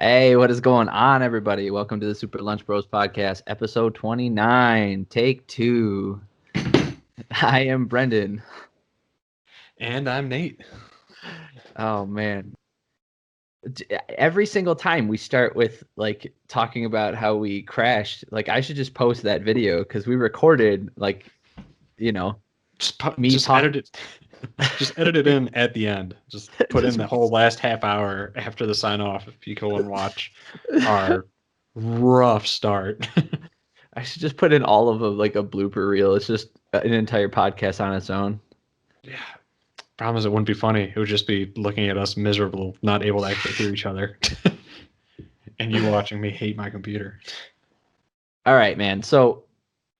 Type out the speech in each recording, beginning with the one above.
Hey, what is going on, everybody? Welcome to the Super Lunch Bros podcast, episode 29, take two. I am Brendan. And I'm Nate. Oh, man. Every single time we start with like talking about how we crashed, like I should just post that video because we recorded you know, me Just talk. edit it. Just edit it in at the end. Just put in just, the whole last half hour after the sign off if you go and watch our rough start. I should just put in all of like a blooper reel. It's just an entire podcast on its own. Yeah. Problem is it wouldn't be funny. It would just be looking at us miserable, not able to actually hear each other. And you watching me hate my computer. All right, man. So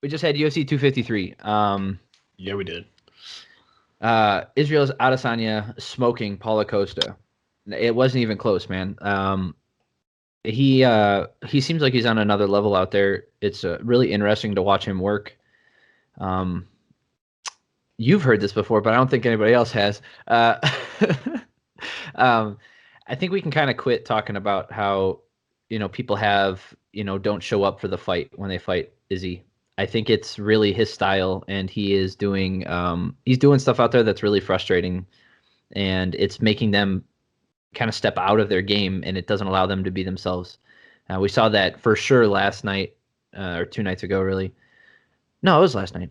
we just had UFC 253. Yeah, we did. Israel's Adesanya smoking Paulo Costa. It wasn't even close, man. He seems like he's on another level out there. It's really interesting to watch him work. You've heard this before, but I don't think anybody else has. I think we can kind of quit talking about how people don't show up for the fight when they fight Izzy. I think it's really his style, and he's doing stuff out there that's really frustrating, and it's making them kind of step out of their game, and it doesn't allow them to be themselves. We saw that for sure last night, or 2 nights ago, really. No, it was last night.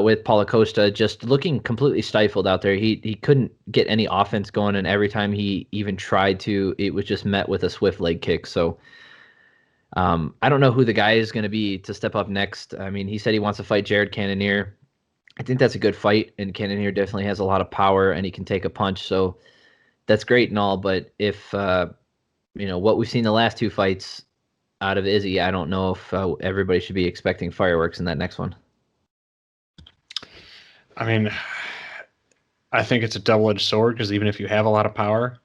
With Paulo Costa just looking completely stifled out there. He couldn't get any offense going, and every time he even tried to, it was just met with a swift leg kick. So I don't know who the guy is going to be to step up next. I mean, he said he wants to fight Jared Cannonier. I think that's a good fight, and Cannonier definitely has a lot of power, and he can take a punch. So that's great and all, but if what we've seen the last two fights out of Izzy, I don't know if everybody should be expecting fireworks in that next one. I mean, I think it's a double-edged sword because even if you have a lot of power,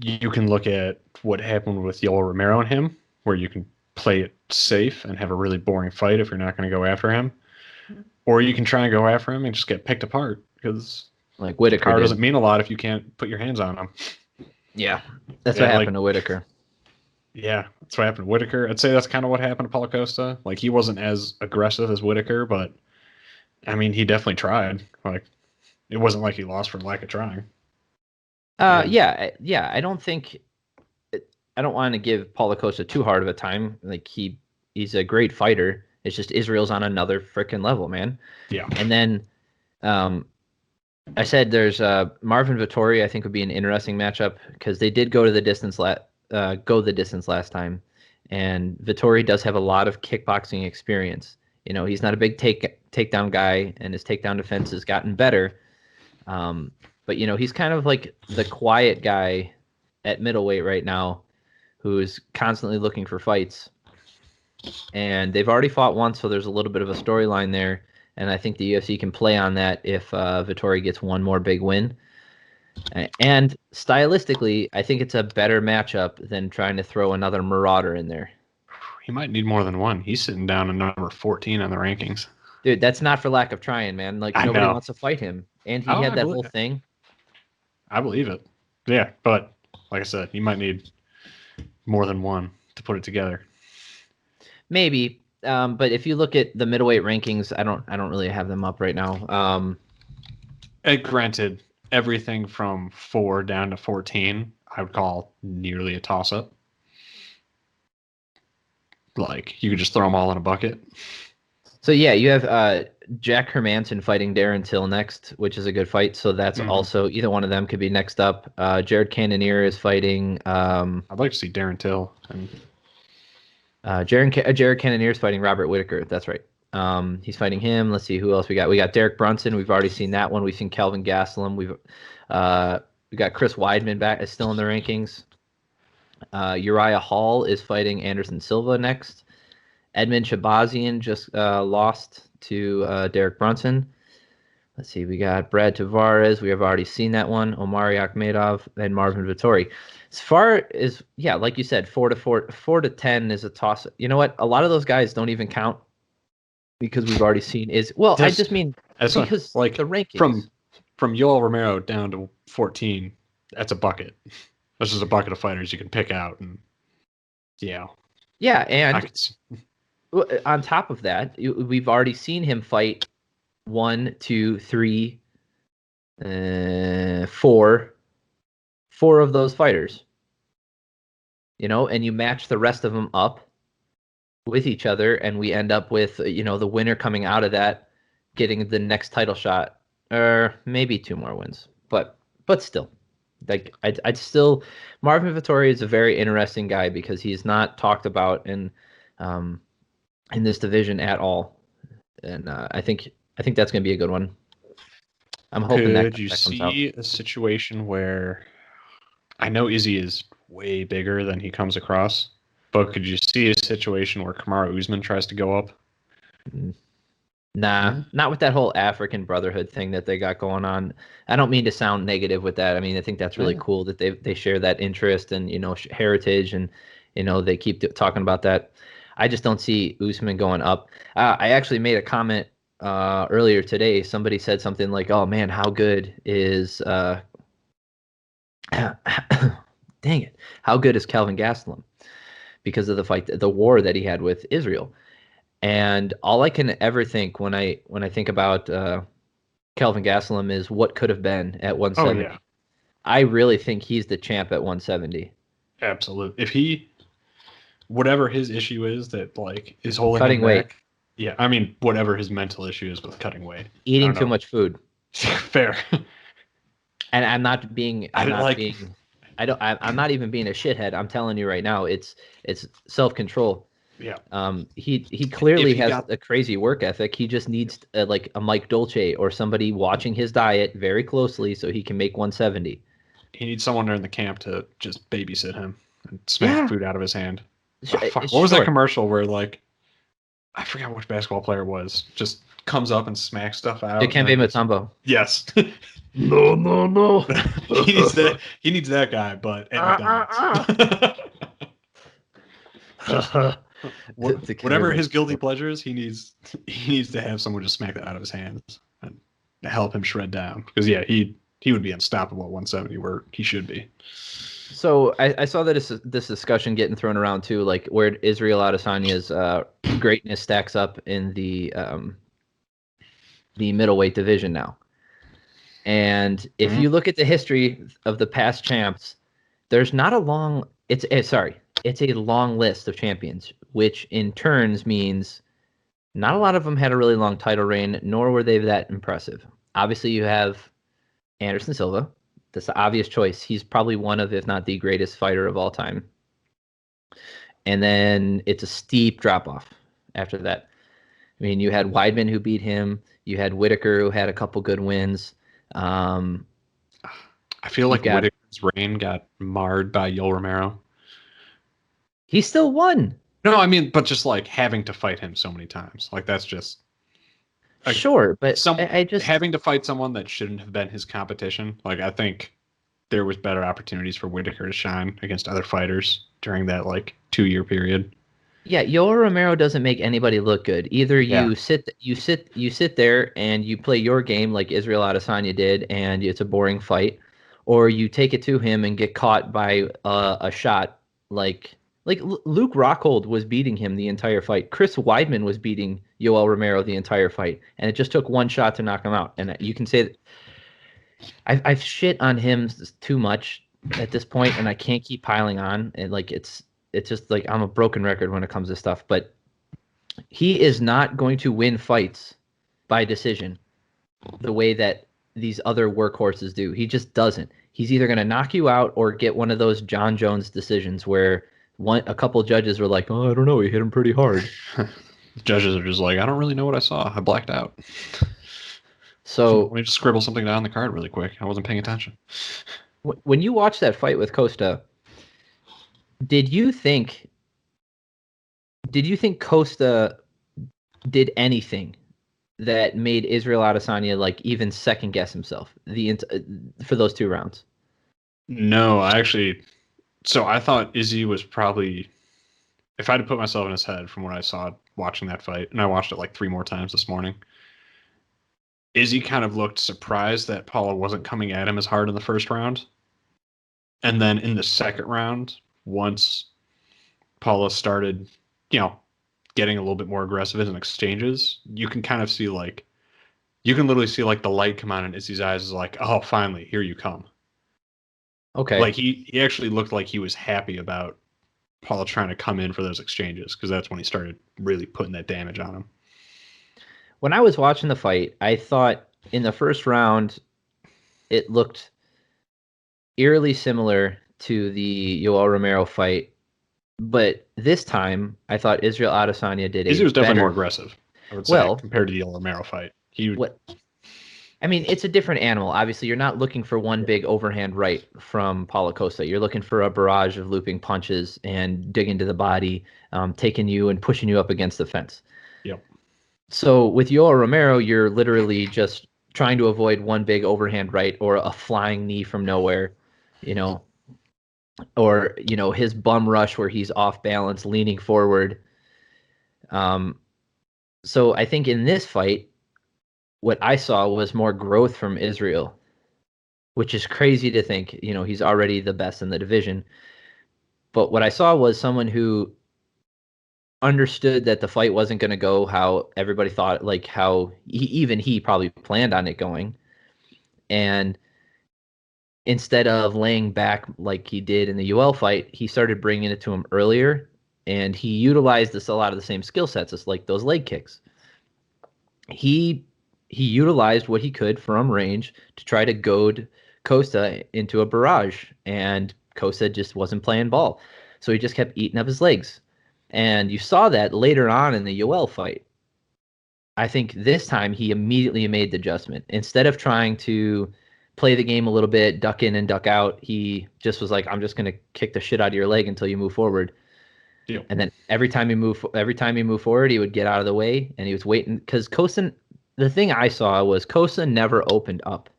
you can look at what happened with Yoel Romero and him, where you can play it safe and have a really boring fight if you're not going to go after him. Or you can try and go after him and just get picked apart because like Whitaker power did. doesn't mean a lot if you can't put your hands on him. Yeah, that's what happened to Whitaker. Yeah, that's what happened to Whitaker. I'd say that's kind of what happened to Paulo Costa. Like, he wasn't as aggressive as Whitaker, but, I mean, he definitely tried. Like, it wasn't like he lost for lack of trying. Yeah. I don't think I don't want to give Paulo Costa too hard of a time. Like he's a great fighter. It's just Israel's on another freaking level, man. Yeah. And then I said there's Marvin Vettori. I think would be an interesting matchup because they did go the distance last time, and Vettori does have a lot of kickboxing experience. He's not a big takedown guy, and his takedown defense has gotten better. But he's kind of like the quiet guy at middleweight right now, who's constantly looking for fights. And they've already fought once, so there's a little bit of a storyline there. And I think the UFC can play on that if Vettori gets one more big win. And stylistically, I think it's a better matchup than trying to throw another Marauder in there. He might need more than one. He's sitting down at number 14 on the rankings. Dude, that's not for lack of trying, man. Like, nobody wants to fight him. And he had that whole thing. I believe it. Yeah, but like I said, he might need more than one to put it together. Maybe. But if you look at the middleweight rankings, I don't really have them up right now. Granted, everything from 4 down to 14, I would call nearly a toss-up. Like, you could just throw them all in a bucket. So yeah, you have Jack Hermanson fighting Darren Till next, which is a good fight. So that's also either one of them could be next up. Jared Cannonier is fighting. I'd like to see Darren Till. Jared Cannonier is fighting Robert Whitaker. That's right. He's fighting him. Let's see who else we got. We got Derek Brunson. We've already seen that one. We've seen Kelvin Gastelum. We got Chris Weidman back. Is still in the rankings. Uriah Hall is fighting Anderson Silva next. Edmund Shabazian just lost to Derek Brunson. Let's see. We got Brad Tavares. We have already seen that one. Omari Akhmedov and Marvin Vettori. As far as, yeah, like you said, 4 to 10 is a toss. You know what? A lot of those guys don't even count because we've already seen I just mean because like the rankings. From Yoel Romero down to 14, that's a bucket. That's just a bucket of fighters you can pick out. And Yeah. Yeah, I and could see. on top of that, we've already seen him fight one, two, three, four of those fighters. And you match the rest of them up with each other, and we end up with the winner coming out of that getting the next title shot, or maybe two more wins, but still, like I'd still Marvin Vettori is a very interesting guy because he's not talked about um, in this division at all, and I think that's gonna be a good one. I'm hoping that Could you that comes out. see a situation where I know Izzy is way bigger than he comes across, but could you see a situation where Kamaru Usman tries to go up? Nah, No? not with that whole African Brotherhood thing that they got going on. I don't mean to sound negative with that. I mean, I think that's really Yeah. cool that they share that interest and heritage, and they keep talking about that. I just don't see Usman going up. I actually made a comment earlier today. Somebody said something like, "Oh man, how good is dang it, how good is Calvin Gastelum?" Because of the fight, the war that he had with Israel. And all I can ever think when I think about Kelvin Gastelum is what could have been at Oh yeah, 170. I really think he's the champ at 170. absolutely. If he, whatever his issue is that like is holding him Cutting weight, back, yeah, I mean whatever his mental issue is with cutting weight, I eating don't too know. much food. Fair. And I'm not being I I'm didn't not like. being I'm not even being a shithead. I'm telling you right now, it's self-control. Yeah, He if clearly he has got, a crazy work ethic. He just needs like a Mike Dolce or somebody watching his diet very closely so he can make 170. he needs someone there in the camp to just babysit him and smack Yeah, food out of his hand. Oh, fuck. What was that sure. commercial where like I forgot which basketball player it was. Just comes up and smacks stuff out, and Dikembe then just Mutombo. yes, No, no, no. he needs that. He needs that guy, but at McDonald's. Just Dikembe whatever his guilty Mutombo. pleasures, he needs to have someone just smack that out of his hands and help him shred down. Because yeah, he would be unstoppable at 170 where he should be. So I saw that this discussion getting thrown around too, like where Israel Adesanya's greatness stacks up in the middleweight division now. And if Mm. you look at the history of the past champs, there's not a long it's a long list of champions, which in turns means not a lot of them had a really long title reign, nor were they that impressive. Obviously, you have Anderson Silva. That's the obvious choice. He's probably one of, if not the greatest fighter of all time. And then it's a steep drop off after that. I mean, you had Weidman who beat him. You had Whitaker who had a couple good wins. Um, I feel you've like got Whitaker's reign got marred by Yoel Romero. he still won. No, I mean, but just like having to fight him so many times, like that's just like Sure, but some I just having to fight someone that shouldn't have been his competition. Like I think there was better opportunities for Whitaker to shine against other fighters during that like 2 year period. yeah, Yoel Romero doesn't make anybody look good. Either Yeah, you sit there and you play your game like Israel Adesanya did, and it's a boring fight, or you take it to him and get caught by a shot like Luke Rockhold was beating him the entire fight. Chris Weidman was beating Yoel Romero the entire fight, and it just took one shot to knock him out. And you can say that I've shit on him too much at this point, and I can't keep piling on. And like it's just like I'm a broken record when it comes to stuff. But he is not going to win fights by decision the way that these other workhorses do. He just doesn't. He's either going to knock you out or get one of those John Jones decisions where a couple judges were like, "Oh, I don't know, he hit him pretty hard." the judges are just like, I don't really know what I saw. I blacked out. Let So me just scribble something down on the card really quick. I wasn't paying attention. when you watch that fight with Costa, did you think did you think Costa did anything that made Israel Adesanya like even second guess himself for those 2 rounds? No, I actually. So I thought Izzy was probably. If I had to put myself in his head from what I saw watching that fight, and I watched it like 3 more times this morning, Izzy kind of looked surprised that Paula wasn't coming at him as hard in the first round. And then in the second round, once Paula started, you know, getting a little bit more aggressive in exchanges, you can kind of see like you can literally see like the light come on in Izzy's eyes is like, oh, finally, here you come. Okay. Like he actually looked like he was happy about Paula trying to come in for those exchanges because that's when he started really putting that damage on him. When I was watching the fight, I thought in the first round it looked eerily similar to the Yoel Romero fight, but this time I thought Israel Adesanya did a Izzy was definitely more better. aggressive, I would say, Well, compared to the El Romero fight. what I mean, it's a different animal. Obviously, you're not looking for one big overhand right from Paulo Costa. You're looking for a barrage of looping punches and digging to the body, taking you and pushing you up against the fence. Yep. So with Yoel Romero, you're literally just trying to avoid one big overhand right or a flying knee from nowhere, you know, or his bum rush where he's off balance, leaning forward. Um, so I think in this fight, what I saw was more growth from Israel, which is crazy to think. He's already the best in the division. But what I saw was someone who understood that the fight wasn't going to go how everybody thought, like how even he probably planned on it going. And instead of laying back like he did in the UL fight, he started bringing it to him earlier, and he utilized a lot of the same skill sets as like those leg kicks. He utilized what he could from range to try to goad Costa into a barrage, and Costa just wasn't playing ball. So he just kept eating up his legs. And you saw that later on in the Yoel fight. I think this time he immediately made the adjustment. Instead of trying to play the game a little bit, duck in and duck out, he just was like, I'm just going to kick the shit out of your leg until you move forward. Yep. And then every time he moved forward, he would get out of the way, and he was waiting because Costa. The thing I saw was Costa never opened up.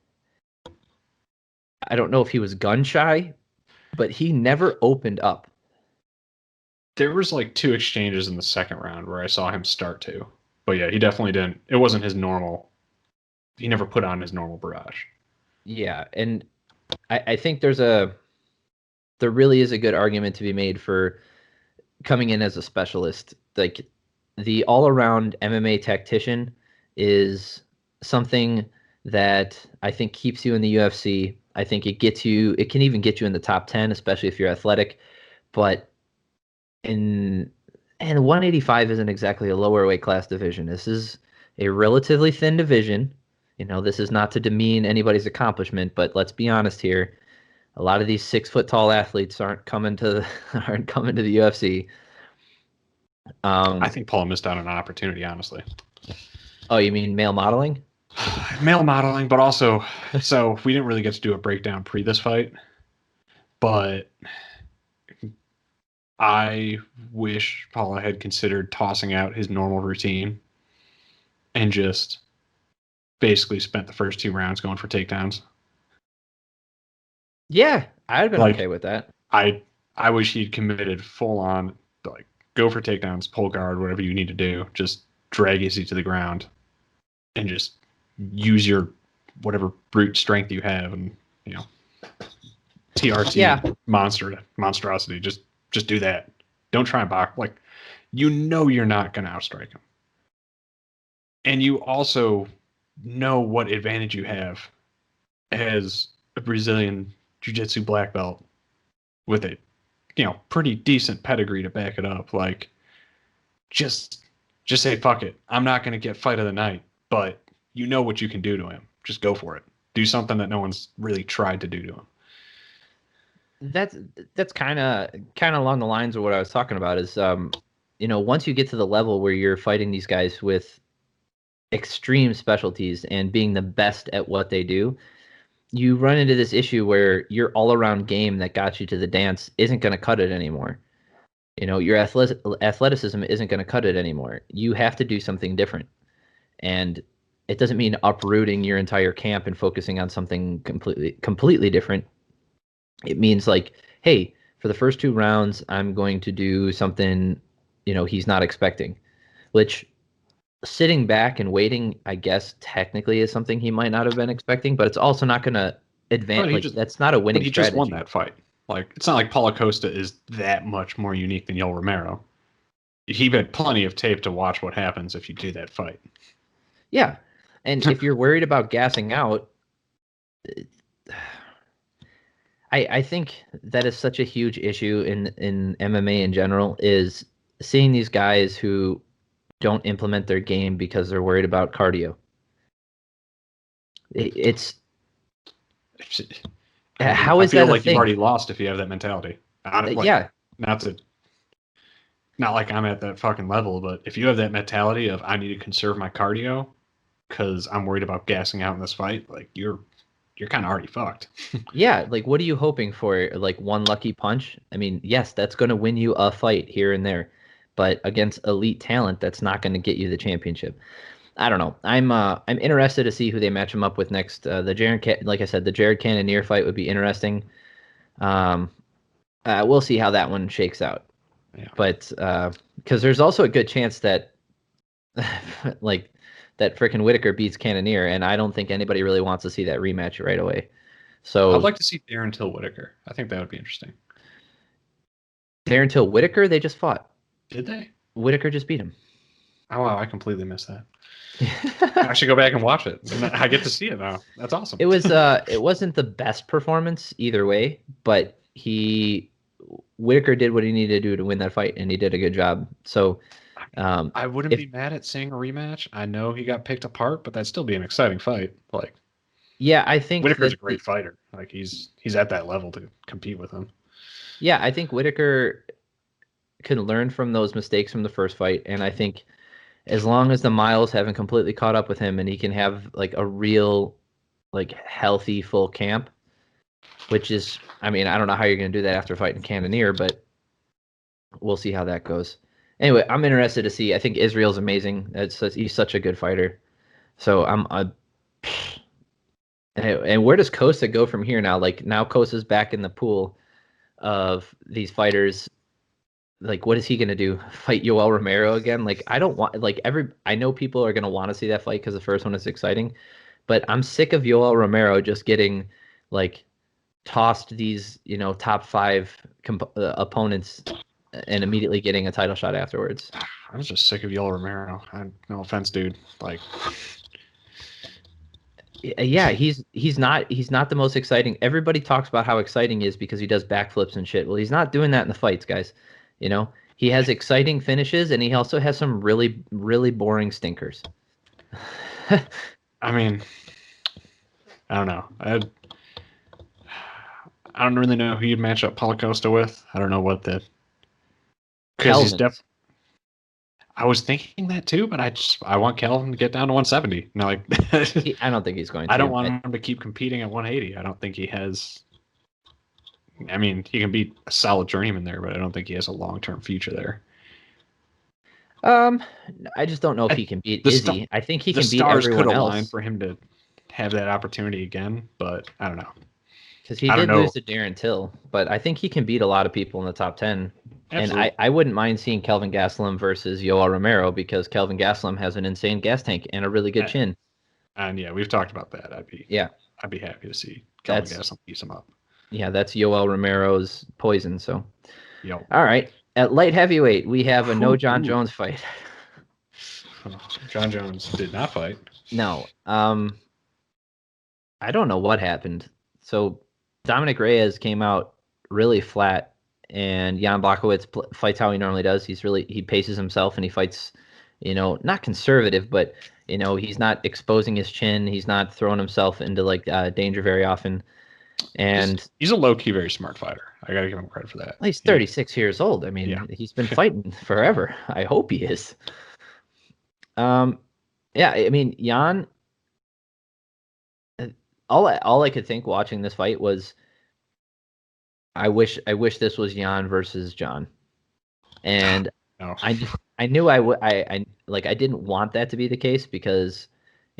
I don't know if he was gun shy, but he never opened up. There was like 2 exchanges in the second round where I saw him start to. But yeah, he definitely didn't. It wasn't his normal. He never put on his normal barrage. Yeah, and I think there really is a good argument to be made for coming in as a specialist. Like the all-around MMA tactician is something that I think keeps you in the UFC. I think it can even get you in the top 10, especially if you're athletic. But and 185 isn't exactly a lower weight class division. This is a relatively thin division. This is not to demean anybody's accomplishment, but let's be honest here. A lot of these 6 foot tall athletes aren't coming to the UFC. I think Paul missed out on an opportunity, honestly. Oh, you mean male modeling? Male modeling, but also, so we didn't really get to do a breakdown pre this fight, but I wish Paula had considered tossing out his normal routine and just basically spent the first 2 rounds going for takedowns. Yeah, I'd have been Like, okay with that. I wish he'd committed full on, like, go for takedowns, pull guard, whatever you need to do. Just drag Izzy to the ground and just use your whatever brute strength you have and, TRT Yeah. monstrosity. Just do that. Don't try and box. Like, you're not going to outstrike him. And you also know what advantage you have as a Brazilian jiu-jitsu black belt with a, pretty decent pedigree to back it up. Like, just say, fuck it. I'm not going to get fight of the night, but you know what you can do to him. Just go for it. Do something that no one's really tried to do to him. That's kind of along the lines of what I was talking about is once you get to the level where you're fighting these guys with extreme specialties and being the best at what they do, you run into this issue where your all-around game that got you to the dance isn't going to cut it anymore. Your athleticism isn't going to cut it anymore. You have to do something different. And it doesn't mean uprooting your entire camp and focusing on something completely different. It means like, hey, for the first 2 rounds, I'm going to do something, he's not expecting, which sitting back and waiting, I guess technically is something he might not have been expecting, but it's also not going to advance. Like that's not a winning he strategy. just won that fight. Like, it's not like Paulo Costa is that much more unique than Yoel Romero. He had plenty of tape to watch what happens if you do that fight. Yeah. And if you're worried about gassing out, I think that is such a huge issue in MMA in general, is seeing these guys who don't implement their game because they're worried about cardio. It's I mean, how I is feel that a like you've thing? already lost if you have that mentality. Like, Yeah, not to, not like I'm at that fucking level, but if you have that mentality of I need to conserve my cardio because I'm worried about gassing out in this fight, like you're kind of already fucked. yeah. Like, what are you hoping for? Like one lucky punch? I mean, yes, that's going to win you a fight here and there, but against elite talent, that's not going to get you the championship. I don't know. I'm interested to see who they match him up with next. Like I said, the Jared Cannonier fight would be interesting. Um, we'll see how that one shakes out. Yeah. But because there's also a good chance that like that frickin' Whitaker beats Cannonier, and I don't think anybody really wants to see that rematch right away. I'd So like to see Darren Till Whitaker. I think that would be interesting. Darren Till Whitaker, they just fought. Did they? Whitaker just beat him. Oh wow, I completely missed that. I should go back and watch it. I get to see it now. That's awesome. It wasn't the best performance either way, but Whitaker did what he needed to do to win that fight, and he did a good job. So I wouldn't if be mad at seeing a rematch. I know he got picked apart, but that'd still be an exciting fight. Like, yeah, I think Whitaker's that a great fighter. Like he's at that level to compete with him. yeah, I think Whitaker can learn from those mistakes from the first fight, and I think as long as the miles haven't completely caught up with him, and he can have like a real, like healthy full camp, which is, I mean, I don't know how you're going to do that after fighting Cannonier, but we'll see how that goes. Anyway, I'm interested to see. I think Israel's amazing. He's such a good fighter. So and where does Costa go from here now? Like now Costa's back in the pool of these fighters. Like what is he gonna do? Fight Yoel Romero again? Like I don't want I know people are gonna want to see that fight because the first one is exciting, but I'm sick of Yoel Romero just getting like tossed these top five opponents and immediately getting a title shot afterwards. I'm just sick of Yoel Romero. No offense, dude. Like, Yeah, he's not the most exciting. Everybody talks about how exciting he is because he does backflips and shit. Well, he's not doing that in the fights, guys. You know, he has exciting finishes and he also has some really really boring stinkers. I mean, I don't know. I don't really know who you'd match up Paulo Costa with. I don't know what the because he's Kelvin. def. I was thinking that too, but I want Kelvin to get down to 170. No, like I don't think he's going I don't to. want him to keep competing at 180. I don't think he has. I mean, he can be a solid journeyman there, but I don't think he has a long term future there. Um, I just don't know if I, he can beat the st- Izzy. I think he the can beat stars could everyone align else for him to have that opportunity again, but I don't know. because he I don't did lose know. to Darren Till, but I think he can beat a lot of people in the top 10. And Absolutely. I wouldn't mind seeing Kelvin Gastelum versus Yoel Romero because Kelvin Gastelum has an insane gas tank and a really good And, chin. and yeah, we've talked about that. Yeah, I'd be happy to see Kelvin that's Gastelum piece him up. that's Yoel Romero's poison. So, Yo. all right, at light heavyweight we have a no John Ooh. Jones fight. John Jones did not fight. No, I don't know what happened. So Dominic Reyes came out really flat, and Jan Blachowicz fights how he normally does. He paces himself and he fights, not conservative, but he's not exposing his chin. He's not throwing himself into like danger very often. And He's a low key, very smart fighter. I gotta give him credit for that. well, he's 36 years old. I Yeah. mean, he's been fighting forever. I hope he is. Um, yeah, I mean, Jan. All I could think watching this fight was, I wish this was Jan versus John, and No. I knew I would I like I didn't want that to be the case because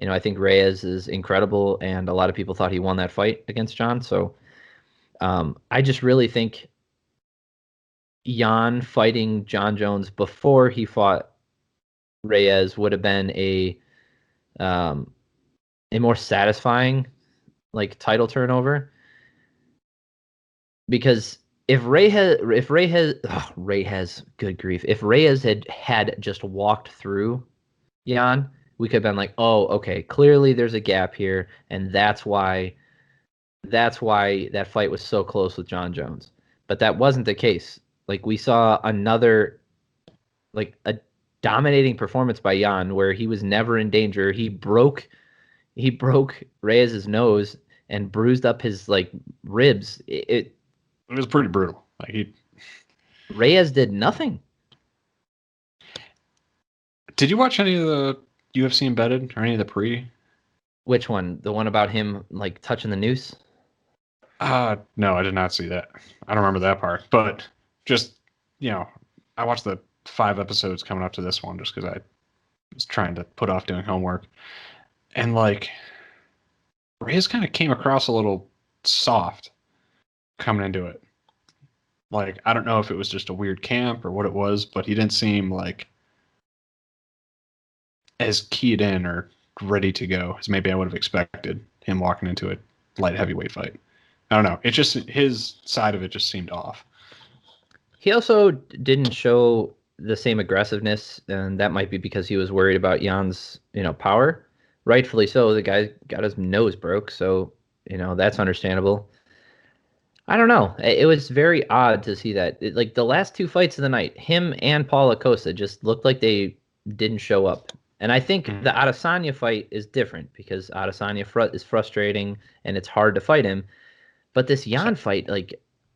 I think Reyes is incredible and a lot of people thought he won that fight against John. So I just really think Jan fighting John Jones before he fought Reyes would have been um, a more satisfying like title turnover. because if Reyes, good grief, if Reyes had just walked through Jan, we could have been like, oh, okay, clearly there's a gap here, and that's why that fight was so close with John Jones. But that wasn't the case. Like we saw another like a dominating performance by Jan where he was never in danger. He broke Reyes's nose and bruised up his like ribs. It was pretty brutal. Like Reyes did nothing. Did you watch any of the UFC embedded or any of the pre? Which one? The one about him like touching the noose? No, I did not see that. I don't remember that part. But just, I watched the 5 episodes coming up to this one just because I was trying to put off doing homework. And like, Reyes kind of came across a little soft coming into it. Like, I don't know if it was just a weird camp or what it was, but he didn't seem like as keyed in or ready to go as maybe I would have expected him walking into a light heavyweight fight. I don't know. It just, his side of it just seemed off. He also didn't show the same aggressiveness, and that might be because he was worried about Jan's, power. Rightfully so. The guy got his nose broke, so that's understandable. I don't know. It was very odd to see that. Like the last two fights of the night, him and Paulo Costa just looked like they didn't show up. And I think the Adesanya fight is different because Adesanya is frustrating and it's hard to fight him. But this Jan fight, like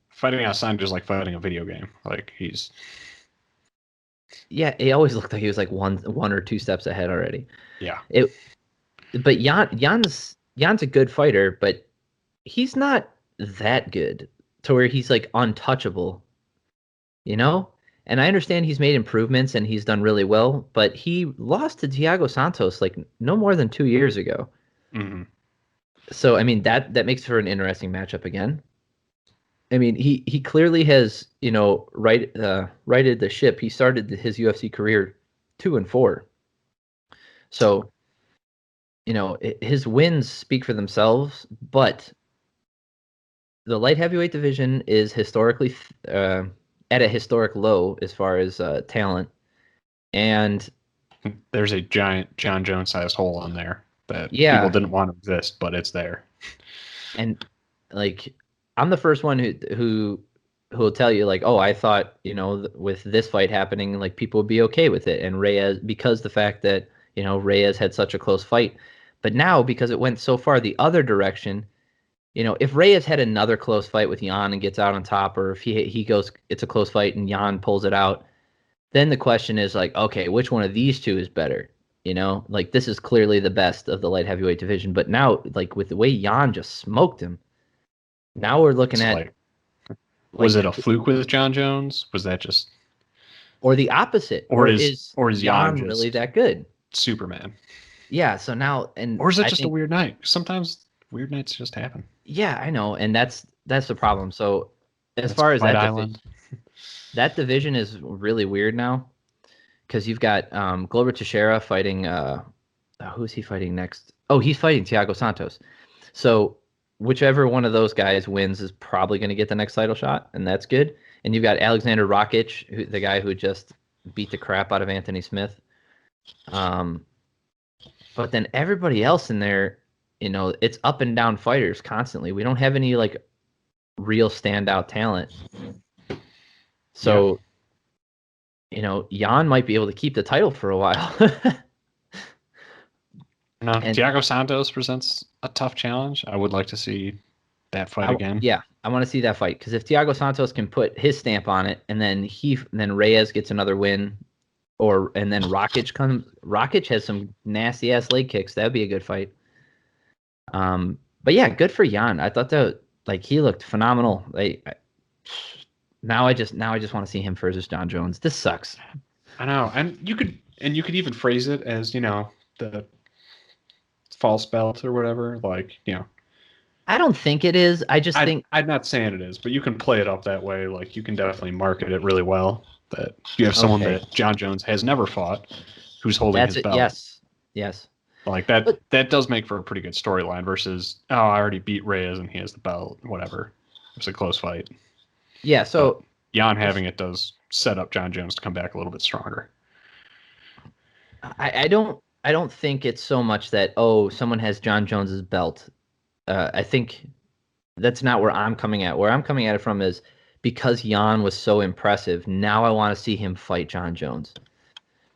fighting Adesanya is like fighting a video game. Like yeah, it always looked like he was like one or two steps ahead already. Yeah. But Jan's a good fighter, but he's not that good to where he's like untouchable, And I understand he's made improvements and he's done really well, but he lost to Thiago Santos like no more than 2 years ago. Mm-hmm. So I mean that makes for an interesting matchup again. I mean he clearly has righted the ship. He started his UFC career 2-4, so his wins speak for themselves, but the light heavyweight division is historically at a historic low as far as talent, and there's a giant John Jones sized hole in there that yeah, people didn't want to exist, but it's there. And like I'm the first one who will tell you like, oh, I thought with this fight happening, like people would be okay with it, and Reyes because the fact that Reyes had such a close fight, but now because it went so far the other direction. If Reyes had another close fight with Jan and gets out on top, or if he goes, it's a close fight and Jan pulls it out, then the question is like, okay, which one of these two is better? Like this is clearly the best of the light heavyweight division. But now, like with the way Jan just smoked him, now we're looking at was it a fluke with John Jones? Was that just or the opposite? Or is Jan really that good? Superman. Yeah. So now or is it just a weird night? Sometimes weird nights just happen. Yeah, I know, and that's the problem. So as far as that division is really weird now because you've got Glover Teixeira fighting. Who's he fighting next? Oh, he's fighting Thiago Santos. So whichever one of those guys wins is probably going to get the next title shot, and that's good. And you've got Alexander Rakic, the guy who just beat the crap out of Anthony Smith. But then everybody else in there. It's up and down fighters constantly. We don't have any like real standout talent. So, Jan might be able to keep the title for a while. No, Thiago Santos presents a tough challenge. I would like to see that fight again. Yeah, I want to see that fight because if Thiago Santos can put his stamp on it, and then Reyes gets another win, and then Rakic has some nasty ass leg kicks. That'd be a good fight. But yeah, good for Jan. I thought that like he looked phenomenal. Now I just want to see him versus John Jones. This sucks. I know, and you could even phrase it as the false belt or whatever. Like I don't think it is. I'm not saying it is, but you can play it up that way. Like you can definitely market it really well. That you have someone that John Jones has never fought, who's holding his belt. Yes. Like that does make for a pretty good storyline versus I already beat Reyes and he has the belt, whatever. was a close fight. Yeah, But so Jan having it does set up John Jones to come back a little bit stronger. I don't think it's so much that, oh, someone has John Jones's belt. I think that's not where I'm coming at. Where I'm coming at it from is because Jan was so impressive. Now I want to see him fight John Jones.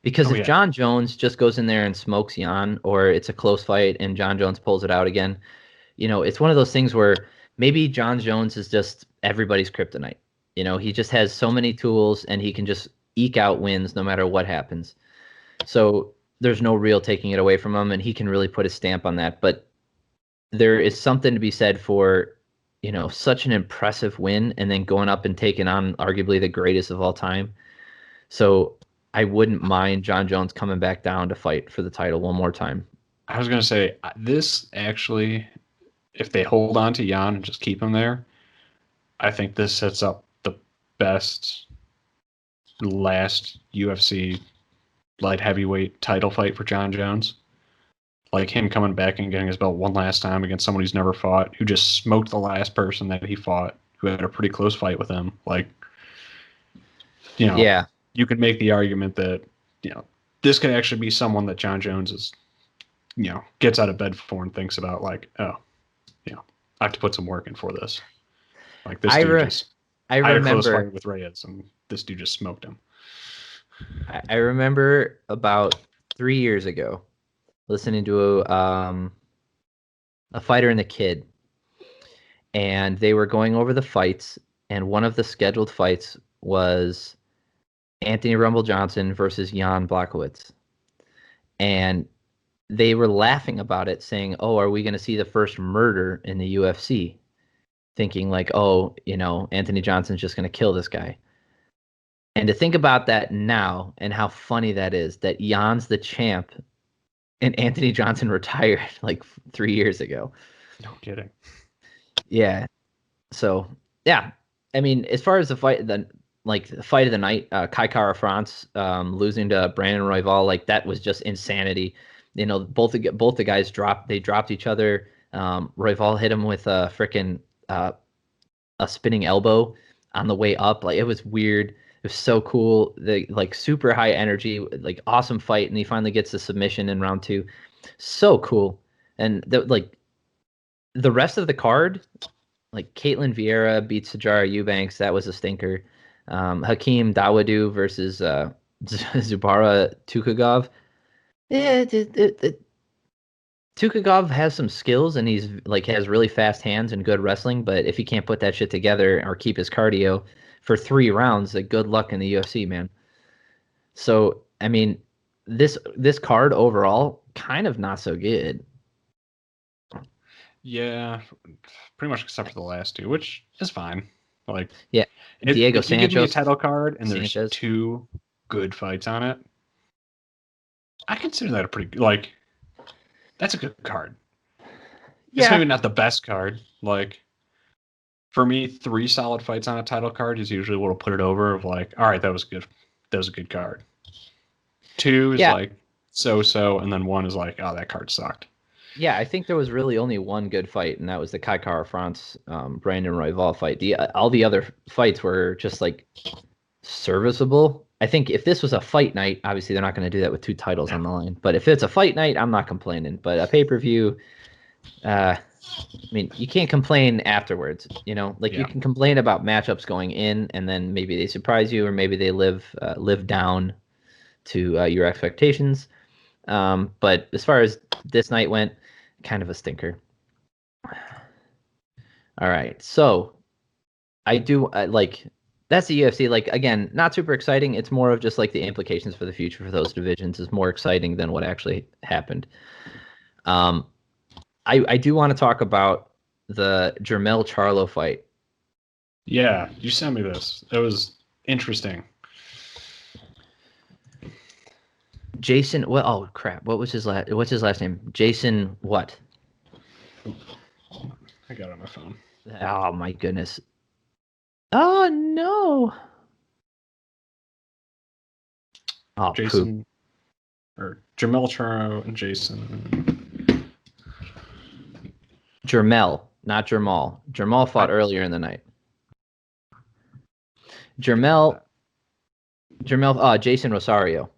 Because Oh if yeah, John Jones just goes in there and smokes Jan, or it's a close fight and John Jones pulls it out again, it's one of those things where maybe John Jones is just everybody's kryptonite. He just has so many tools and he can just eke out wins no matter what happens. So there's no real taking it away from him, and he can really put a stamp on that. But there is something to be said for, such an impressive win and then going up and taking on arguably the greatest of all time. So I wouldn't mind John Jones coming back down to fight for the title one more time. I was gonna say this actually, if they hold on to Jan and just keep him there, I think this sets up the best last UFC light heavyweight title fight for John Jones. Like him coming back and getting his belt one last time against someone he's never fought, who just smoked the last person that he fought, who had a pretty close fight with him. Like, Yeah. you could make the argument that, this could actually be someone that John Jones is, gets out of bed for and thinks about like, oh, I have to put some work in for this. Like this I dude re- just, I I had a close remember fight with Reyes and this dude just smoked him. I remember about 3 years ago listening to a fighter and a kid, and they were going over the fights, and one of the scheduled fights was Anthony Rumble Johnson versus Jan Blachowicz. And they were laughing about it, saying, "Oh, are we going to see the first murder in the UFC?" Thinking like, "Oh, Anthony Johnson's just going to kill this guy." And to think about that now and how funny that is, that Jan's the champ and Anthony Johnson retired like 3 years ago. No kidding. Yeah. So yeah, I mean, as far as the fight, the fight of the night, Kai Kara France losing to Brandon Royval, like that was just insanity. Both the guys dropped each other. Royval hit him with a spinning elbow on the way up. Like it was weird. It was so cool. The like super high energy, like awesome fight, and he finally gets the submission in round two. So cool. And the rest of the card, like Caitlin Vieira beats Sajara Eubanks. That was a stinker. Hakeem Dawodu versus Zubara Tukagov. Yeah, Tukagov has some skills and he's like has really fast hands and good wrestling, but if he can't put that shit together or keep his cardio for 3 rounds, like good luck in the UFC, man. So I mean, this card overall kind of not so good. Yeah, pretty much except for the last two, which is fine. Like, Yeah, Diego if you give me a Sanchez, title card and there's Sanchez. two good fights on it, I consider that a pretty like that's a good card. It's maybe Yeah, not the best card. Like for me, 3 solid fights on a title card is usually what'll put it over. Of like, all right, that was good. That was a good card. 2 is yeah, like so, and then 1 is like, oh, that card sucked. yeah. I think there was really only one good fight, and that was the Kai Kara France Brandon Royval fight. All the other fights were just like serviceable. I think if this was a fight night, obviously they're not going to do that with 2 titles on the line. But if it's a fight night, I'm not complaining. But a pay-per-view, I mean, you can't complain afterwards. Like you Yeah. can complain about matchups going in, and then maybe they surprise you, or maybe they live down to your expectations. But as far as this night went, kind of a stinker. All right, so I do like that's the UFC. Like again, not super exciting. It's more of just like the implications for the future for those divisions is more exciting than what actually happened. Um, I do want to talk about the Jermell Charlo fight. Yeah, you sent me this. It was interesting. Jason, well, oh crap, what's his last name? Jason what? I got it on my phone. Oh my goodness. Oh no. Oh poop. Jason or Jamel Charo and Jason. Jermell, not Jermal. Jermal fought earlier in the night. Jermel, Jason Rosario.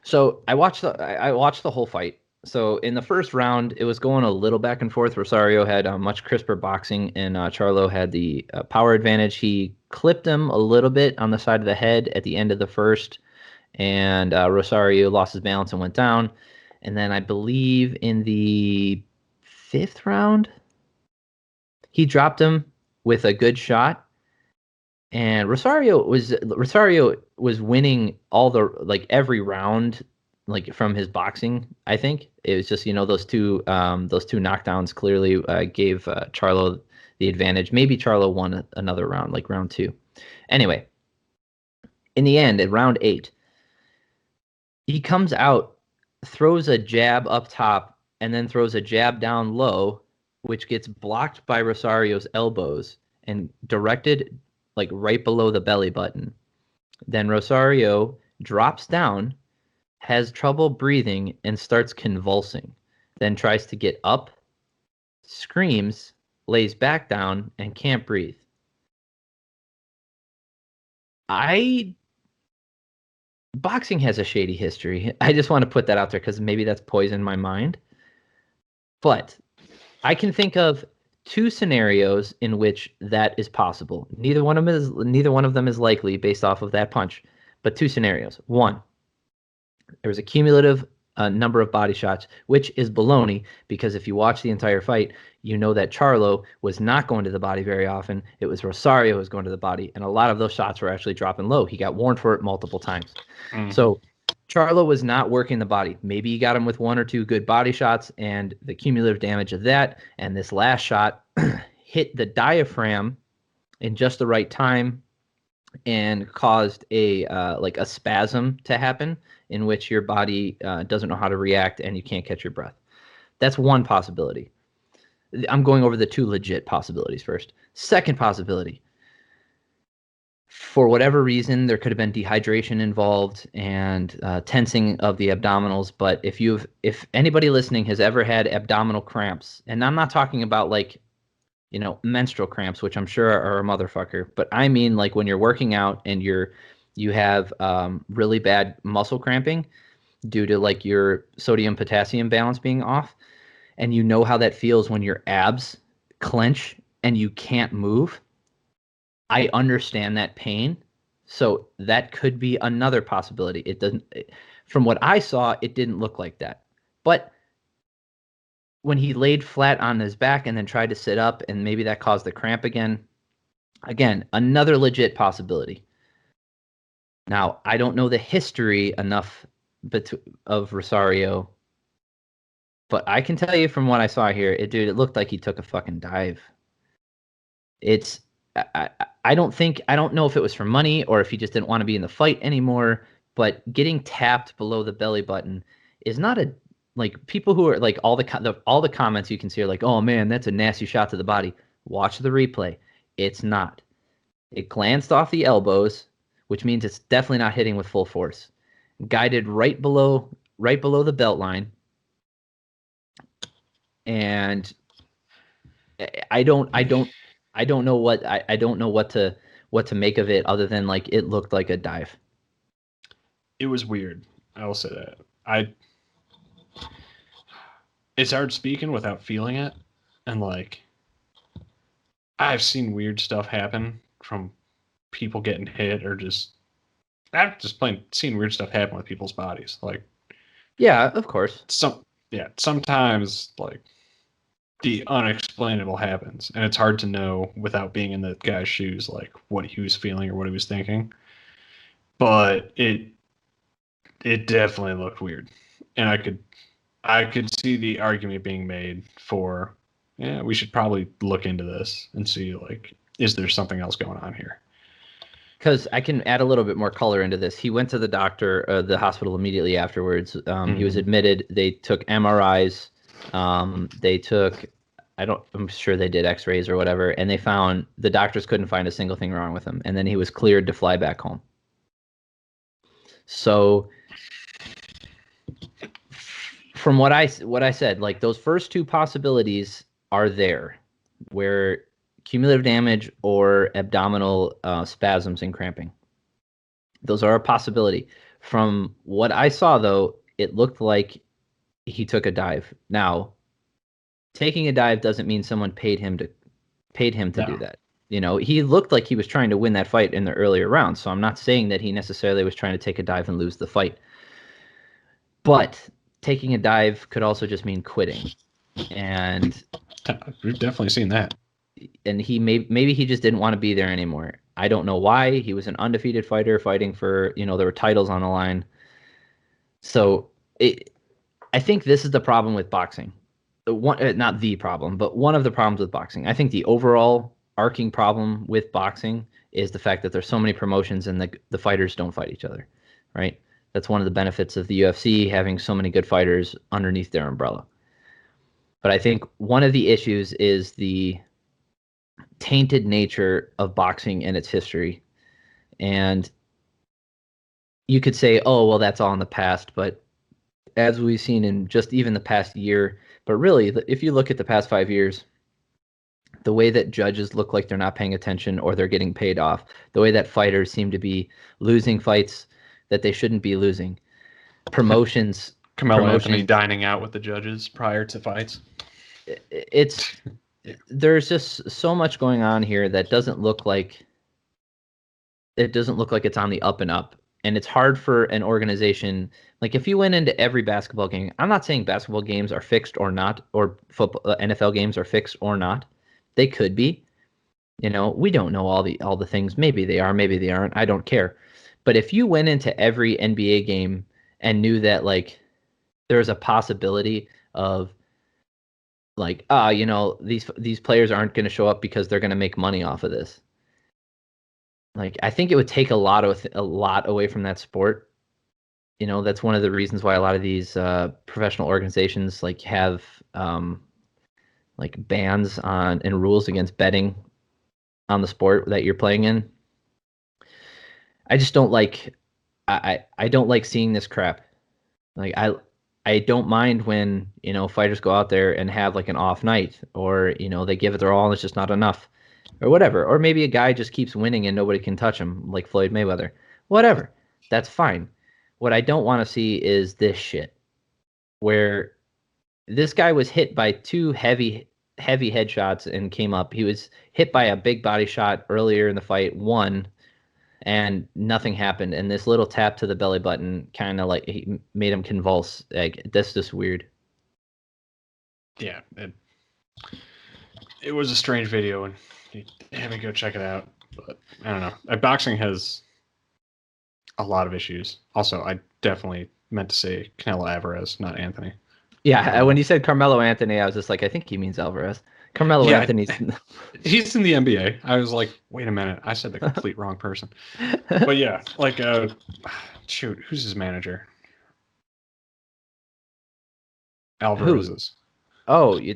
So I watched the whole fight. So in the first round, it was going a little back and forth. Rosario had much crisper boxing, and Charlo had the power advantage. He clipped him a little bit on the side of the head at the end of the first, and Rosario lost his balance and went down. And then I believe in the fifth round, he dropped him with a good shot. And Rosario was winning all the every round from his boxing. I think it was just those two knockdowns clearly gave Charlo the advantage. Maybe Charlo won another round, like round 2. Anyway, in the end, at round 8, he comes out, throws a jab up top, and then throws a jab down low, which gets blocked by Rosario's elbows and directed right below the belly button. Then Rosario drops down, has trouble breathing, and starts convulsing. Then tries to get up, screams, lays back down, and can't breathe. Boxing has a shady history. I just want to put that out there because maybe that's poisoned my mind. But I can think of 2 scenarios in which that is possible. Neither one of them is likely based off of that punch, but 2 scenarios. 1, there was a cumulative number of body shots, which is baloney because if you watch the entire fight, you know that Charlo was not going to the body very often. It was Rosario who was going to the body, and a lot of those shots were actually dropping low. He got warned for it multiple times. So Charlo was not working the body. Maybe he got him with 1 or 2 good body shots, and the cumulative damage of that, and this last shot hit the diaphragm in just the right time and caused a spasm to happen in which your body doesn't know how to react and you can't catch your breath. That's one possibility. I'm going over the 2 legit possibilities first. Second possibility, for whatever reason, there could have been dehydration involved and tensing of the abdominals. But if anybody listening has ever had abdominal cramps, and I'm not talking about menstrual cramps, which I'm sure are a motherfucker, but I mean when you're working out and you have really bad muscle cramping due to your sodium potassium balance being off, and you know how that feels when your abs clench and you can't move. I understand that pain, so that could be another possibility. From what I saw, it didn't look like that, but when he laid flat on his back and then tried to sit up, and maybe that caused the cramp again, another legit possibility. Now, I don't know the history enough of Rosario, but I can tell you from what I saw here, it looked like he took a fucking dive. I don't know if it was for money or if he just didn't want to be in the fight anymore, but getting tapped below the belly button is not a people who are all the comments you can see are oh man, that's a nasty shot to the body. Watch the replay. It's not. It glanced off the elbows, which means it's definitely not hitting with full force. Guided right below the belt line. And I don't know what to make of it other than it looked like a dive. It was weird. I will say that. It's hard speaking without feeling it, and I've seen weird stuff happen from people getting hit, or I've just seen weird stuff happen with people's bodies. Yeah, of course. Sometimes the unexplainable happens, and it's hard to know without being in the guy's shoes what he was feeling or what he was thinking. But it definitely looked weird, and I could see the argument being made for, we should probably look into this and see is there something else going on here? Because I can add a little bit more color into this. He went to the doctor, the hospital immediately afterwards. He was admitted. They took MRIs. I'm sure they did X-rays or whatever, and they found the doctors couldn't find a single thing wrong with him. And then he was cleared to fly back home. So, from what I said, those first 2 possibilities are there, where cumulative damage or abdominal spasms and cramping. Those are a possibility. From what I saw, though, it looked like he took a dive. Now, taking a dive doesn't mean someone paid him to do No. that. He looked like he was trying to win that fight in the earlier rounds, so I'm not saying that he necessarily was trying to take a dive and lose the fight. But taking a dive could also just mean quitting. And We've definitely seen that. And maybe he just didn't want to be there anymore. I don't know why. He was an undefeated fighter fighting for, there were titles on the line. So I think this is the problem with boxing. Not the problem, but one of the problems with boxing. I think the overall arcing problem with boxing is the fact that there's so many promotions and the fighters don't fight each other, right? That's one of the benefits of the UFC having so many good fighters underneath their umbrella. But I think one of the issues is the tainted nature of boxing and its history. And you could say, oh, well, that's all in the past. But as we've seen in just even the past year, but really, if you look at the past 5 years, the way that judges look like they're not paying attention or they're getting paid off, the way that fighters seem to be losing fights that they shouldn't be losing, promotions. Carmelo Anthony dining out with the judges prior to fights. There's just so much going on here that doesn't look like it's on the up and up. And it's hard for an organization, like if you went into every basketball game, I'm not saying basketball games are fixed or not, or football, NFL games are fixed or not. They could be. We don't know all the things. Maybe they are, maybe they aren't. I don't care. But if you went into every NBA game and knew that like there's a possibility of like, these players aren't going to show up because they're going to make money off of this. Like, I think it would take a lot away from that sport. That's one of the reasons why a lot of these professional organizations like have like bans on and rules against betting on the sport that you're playing in. I just don't like. I don't like seeing this crap. Like I don't mind when fighters go out there and have like an off night, or they give it their all and it's just not enough, or whatever. Or maybe a guy just keeps winning and nobody can touch him, like Floyd Mayweather. Whatever, that's fine. What I don't want to see is this shit, where this guy was hit by two heavy headshots and came up. He was hit by a big body shot earlier in the fight, won, and nothing happened. And this little tap to the belly button kind of like he made him convulse. Like, that's just weird. Yeah, it was a strange video, and you have to go check it out. But I don't know. Boxing has a lot of issues. Also, I definitely meant to say Canelo Alvarez, not Anthony. Yeah, when you said Carmelo Anthony, I was just like, I think he means Alvarez. Carmelo Anthony's. He's in the NBA. I was like, wait a minute, I said the complete wrong person. But yeah, like, shoot, who's his manager? Alvarez's. Oh, De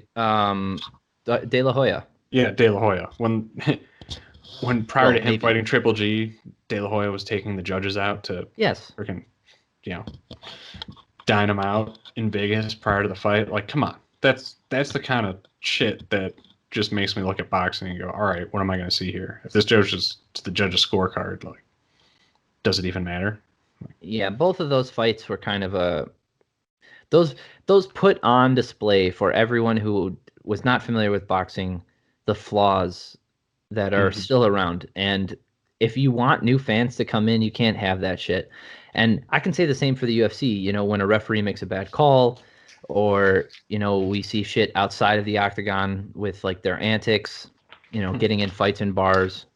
La Hoya. Yeah, De La Hoya. When prior to him fighting Triple G, De La Hoya was taking the judges out to freaking, dine them out in Vegas prior to the fight. Like, come on, that's the kind of shit that just makes me look at boxing and go, all right, what am I going to see here? If this judge is the judge's scorecard, like, does it even matter? Yeah, both of those fights were kind of those put on display for everyone who was not familiar with boxing, the flaws that are still around. And if you want new fans to come in, you can't have that shit. And I can say the same for the UFC. When a referee makes a bad call, or we see shit outside of the octagon with like their antics, getting in fights in bars,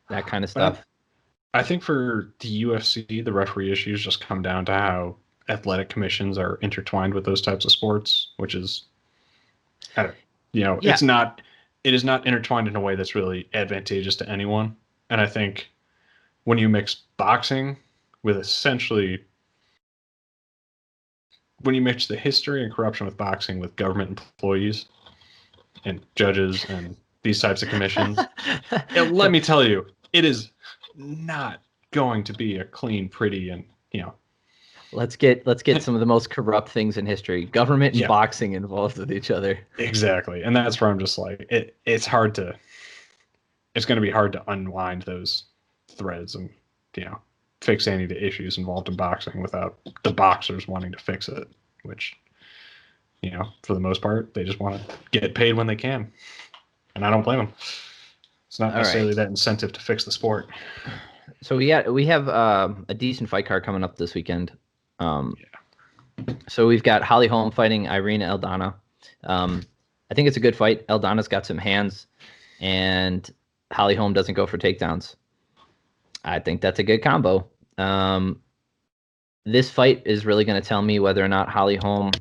that kind of stuff. I think for the UFC, the referee issues just come down to how athletic commissions are intertwined with those types of sports, which is, it's not. It is not intertwined in a way that's really advantageous to anyone. And I think when you mix boxing with when you mix the history and corruption with boxing with government employees and judges and these types of commissions, let me tell you, it is not going to be a clean, pretty, and Let's get some of the most corrupt things in history. Government and boxing involved with each other. Exactly. And that's where I'm just like, it's hard to it's going to be hard to unwind those threads and, you know, fix any of the issues involved in boxing without the boxers wanting to fix it, which, you know, for the most part, they just want to get paid when they can. And I don't blame them. It's not necessarily that incentive to fix the sport. So we have a decent fight card coming up this weekend. So we've got Holly Holm fighting Irene Aldana. I think it's a good fight. Aldana's got some hands, and Holly Holm doesn't go for takedowns. I think that's a good combo. This fight is really going to tell me whether or not Holly Holm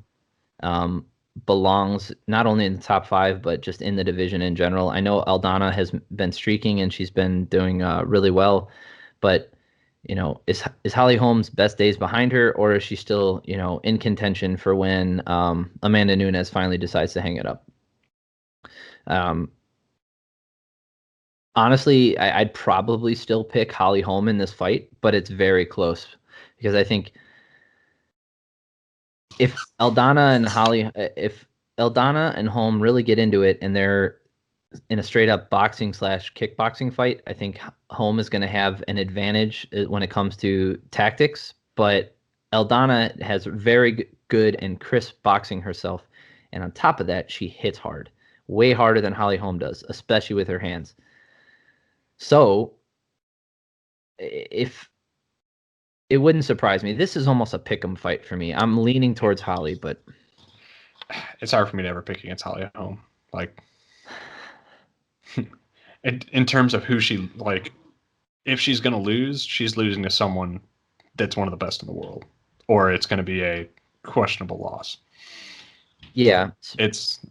belongs not only in the top 5, but just in the division in general. I know Aldana has been streaking and she's been doing really well, but you know, is Holly Holm's best days behind her, or is she still, you know, in contention for when Amanda Nunes finally decides to hang it up? Honestly, I'd probably still pick Holly Holm in this fight, but it's very close because I think if Aldana and Holm really get into it and they're in a straight up boxing / kickboxing fight, I think Holm is going to have an advantage when it comes to tactics, but Aldana has very good and crisp boxing herself. And on top of that, she hits hard, way harder than Holly Holm does, especially with her hands. So if it wouldn't surprise me, this is almost a pick'em fight for me. I'm leaning towards Holly, but it's hard for me to ever pick against Holly Holm. Like, in terms of who she, like, if she's going to lose, she's losing to someone that's one of the best in the world, or it's going to be a questionable loss. Yeah,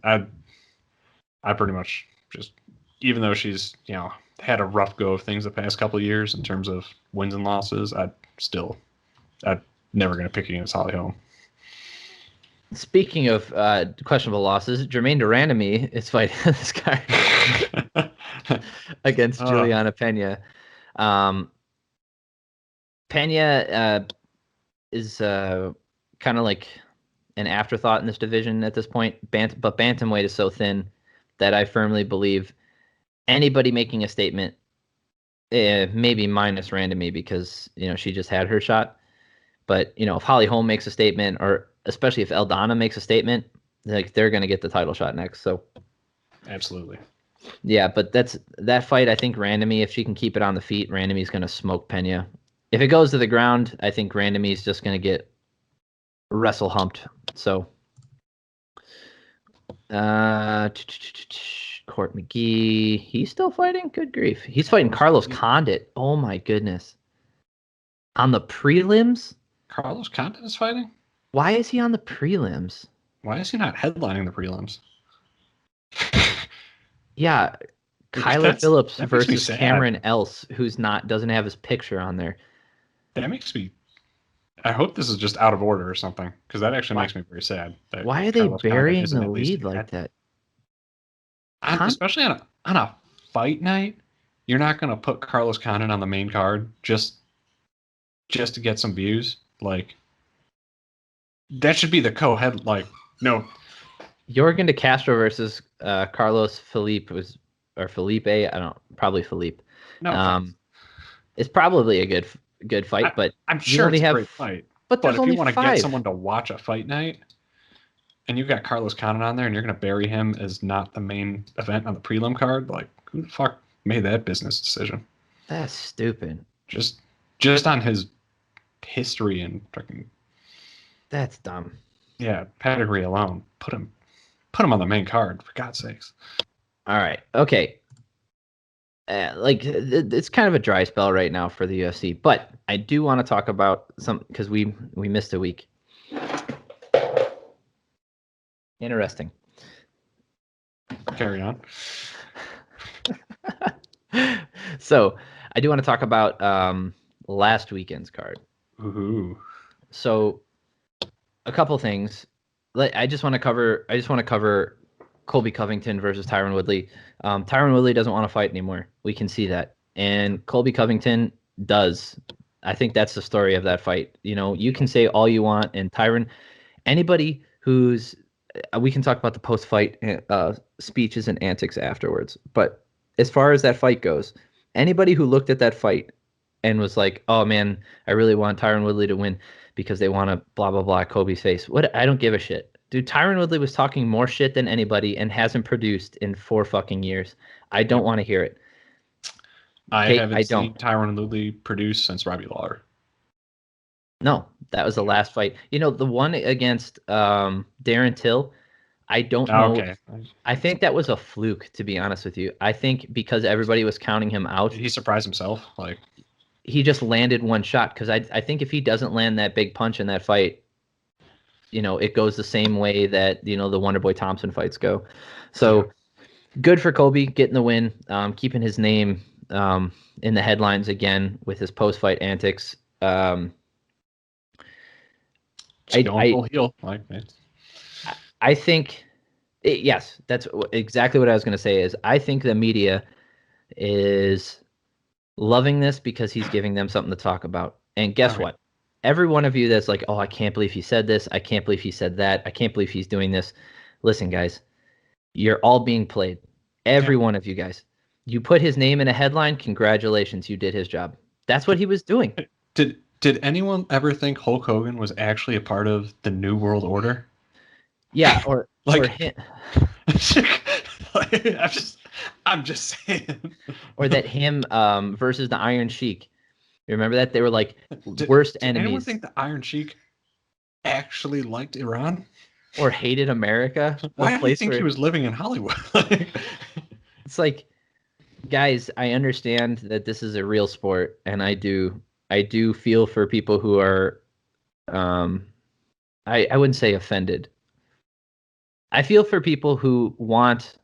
I pretty much just, even though she's, you know, had a rough go of things the past couple of years in terms of wins and losses, I'm never going to pick against Holly Holm. Speaking of questionable losses, Jermaine Durandamy is fighting this guy against Juliana Pena. Pena is kind of like an afterthought in this division at this point. But bantamweight is so thin that I firmly believe anybody making a statement, maybe minus Randamy because, you know, she just had her shot. But, you know, if Holly Holm makes a statement, or especially if Aldana makes a statement, like, they're going to get the title shot next. So absolutely. Yeah, but that fight, I think Randamy, if she can keep it on the feet, Randamy's going to smoke Pena. If it goes to the ground, I think Randamy's just going to get wrestle humped. So Court McGee, he's still fighting? Good grief. He's fighting Carlos Condit. Oh my goodness. On the prelims? Carlos Condit is fighting? Why is he on the prelims? Why is he not headlining the prelims? Yeah, Kyler Phillips versus Cameron Else, who's doesn't have his picture on there. That makes me. I hope this is just out of order or something, because that actually makes me very sad. Why are they burying the lead like that? Especially on a fight night, you're not going to put Carlos Condit on the main card just to get some views. Like, that should be the co-head. Like, no. Jorgen de Castro versus Carlos Felipe probably Felipe. No, it's probably a good fight, but I'm sure it's a great fight. But if you want to get someone to watch a fight night, and you've got Carlos Condit on there, and you're going to bury him as not the main event on the prelim card, like, who the fuck made that business decision? That's stupid. Just on his history and fucking. That's dumb. Yeah, pedigree alone, put him on the main card, for God's sakes. All right. Okay. It's kind of a dry spell right now for the UFC, but I do want to talk about some, because we missed a week. Interesting. Carry on. So I do want to talk about last weekend's card. Ooh. So a couple things. I just want to cover Colby Covington versus Tyron Woodley. Tyron Woodley doesn't want to fight anymore. We can see that. And Colby Covington does. I think that's the story of that fight. You know, you can say all you want, and Tyron, anybody who's, we can talk about the post-fight speeches and antics afterwards, but as far as that fight goes, anybody who looked at that fight and was like, "Oh man, I really want Tyron Woodley to win because they want to blah blah blah Kobe's face." What? I don't give a shit. Dude, Tyron Woodley was talking more shit than anybody and hasn't produced in 4 fucking years. I don't Yep. want to hear it. I Okay, haven't I don't. seen Tyron Woodley produce since Robbie Lawler. No, that was the Yeah. last fight. The one against Darren Till, I don't know. Okay. I think that was a fluke, to be honest with you. I think because everybody was counting him out, He surprised himself. Like, he just landed one shot. Because I think if he doesn't land that big punch in that fight, it goes the same way that, the Wonderboy Thompson fights go. yeah. So good for Colby getting the win, keeping his name in the headlines again with his post-fight antics. Just going I full heel. Like, I think yes, that's exactly what I was going to say. Is I think the media is loving this because he's giving them something to talk about. And guess okay. what? Every one of you that's like, oh, I can't believe he said this. I can't believe he said that. I can't believe he's doing this. Listen, guys, you're all being played. Yeah. Every one of you guys. You put his name in a headline. Congratulations, you did his job. That's what he was doing. Did anyone ever think Hulk Hogan was actually a part of the New World Order? Yeah, or Like, him, I'm just saying. or that him versus the Iron Sheik. You remember that they were like Did, worst did anyone enemies think the Iron Sheik actually liked Iran? or hated America, a Why do you place think he where was living in Hollywood? it's like, guys, I understand that this is a real sport, and I do feel for people who are, um, I wouldn't say offended. I feel for people who want,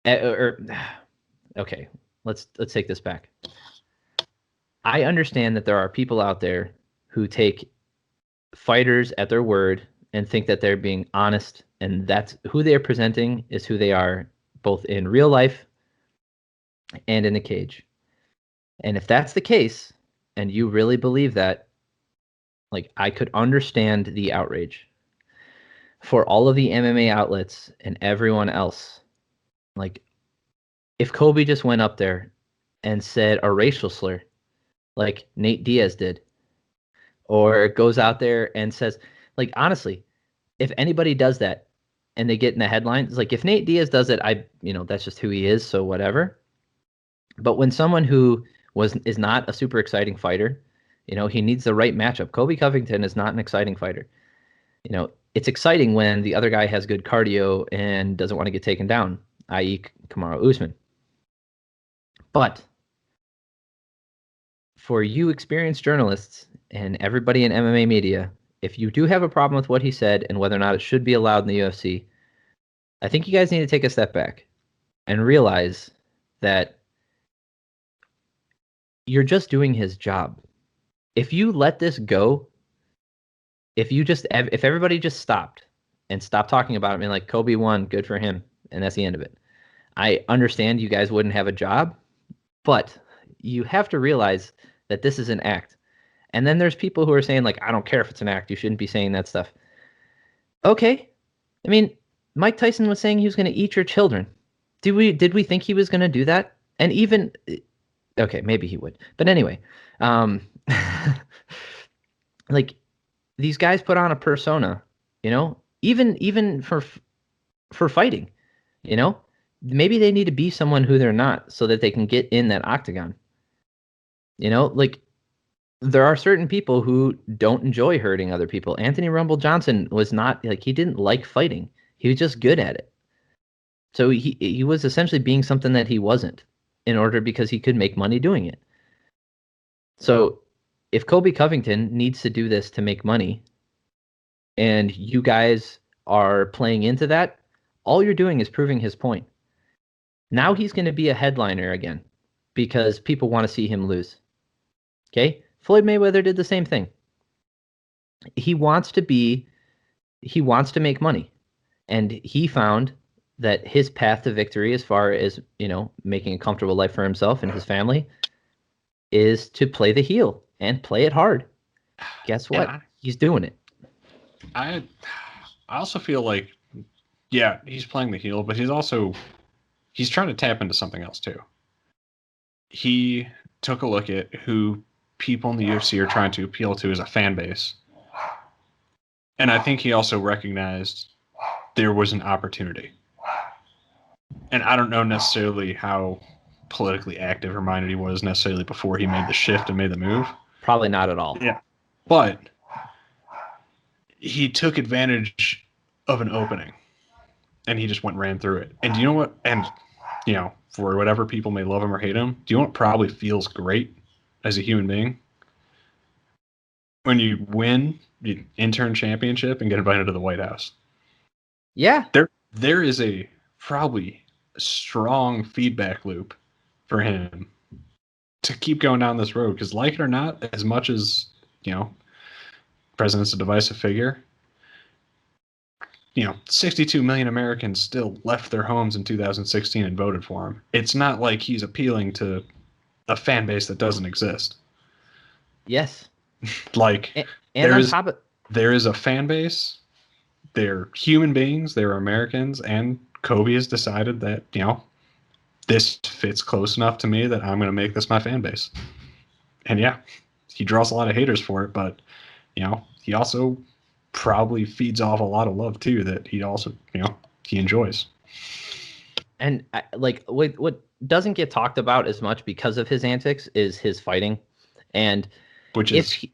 or okay, let's take this back. I understand that there are people out there who take fighters at their word and think that they're being honest, and that's who they are presenting is who they are, both in real life and in the cage. And if that's the case, and you really believe that, like, I could understand the outrage for all of the MMA outlets and everyone else. Like, if Kobe just went up there and said a racial slur, like Nate Diaz did, or goes out there and says, like, honestly, if anybody does that and they get in the headlines, like if Nate Diaz does it, that's just who he is, so whatever. But when someone who is not a super exciting fighter, he needs the right matchup. Colby Covington is not an exciting fighter. It's exciting when the other guy has good cardio and doesn't want to get taken down, i.e., Kamaru Usman. But for you experienced journalists and everybody in MMA media, if you do have a problem with what he said and whether or not it should be allowed in the UFC, I think you guys need to take a step back and realize that you're just doing his job. If you let this go, if everybody just stopped and stopped talking about it, I mean, like Kobe won, good for him, and that's the end of it. I understand you guys wouldn't have a job, but you have to realize that this is an act. And then there's people who are saying, like, I don't care if it's an act, you shouldn't be saying that stuff. Okay. I mean, Mike Tyson was saying he was going to eat your children. Did we think he was going to do that? And even okay, maybe he would. But anyway, um like these guys put on a persona, even for fighting, you know? Maybe they need to be someone who they're not so that they can get in that octagon. Like there are certain people who don't enjoy hurting other people. Anthony Rumble Johnson was not like he didn't like fighting. He was just good at it. So he was essentially being something that he wasn't in order because he could make money doing it. So if Colby Covington needs to do this to make money and you guys are playing into that, all you're doing is proving his point. Now he's going to be a headliner again because people want to see him lose. Okay? Floyd Mayweather did the same thing. He wants to make money. And he found that his path to victory as far as, making a comfortable life for himself and his family is to play the heel and play it hard. Guess what? Yeah, He's doing it. I also feel like, yeah, he's playing the heel, but he's also he's trying to tap into something else too. He took a look at who people in the UFC are trying to appeal to as a fan base. And I think he also recognized there was an opportunity. And I don't know necessarily how politically active or minded he was necessarily before he made the shift and made the move. Probably not at all. Yeah. But he took advantage of an opening and he just went and ran through it. And do you know what? And, you know, for whatever people may love him or hate him, do you know what probably feels great as a human being? When you win the intern championship and get invited to the White House. Yeah. There is a probably strong feedback loop for him to keep going down this road. Because like it or not, as much as, you know, president's a divisive figure, you know, 62 million Americans still left their homes in 2016 and voted for him. It's not like he's appealing to a fan base that doesn't exist. Yes. Like, and on top of there is a fan base. They're human beings. They're Americans. And Colby has decided that, you know, this fits close enough to me that I'm going to make this my fan base. And yeah, he draws a lot of haters for it, but, you know, he also probably feeds off a lot of love too that he also, you know, he enjoys. And like what doesn't get talked about as much because of his antics is his fighting, and which is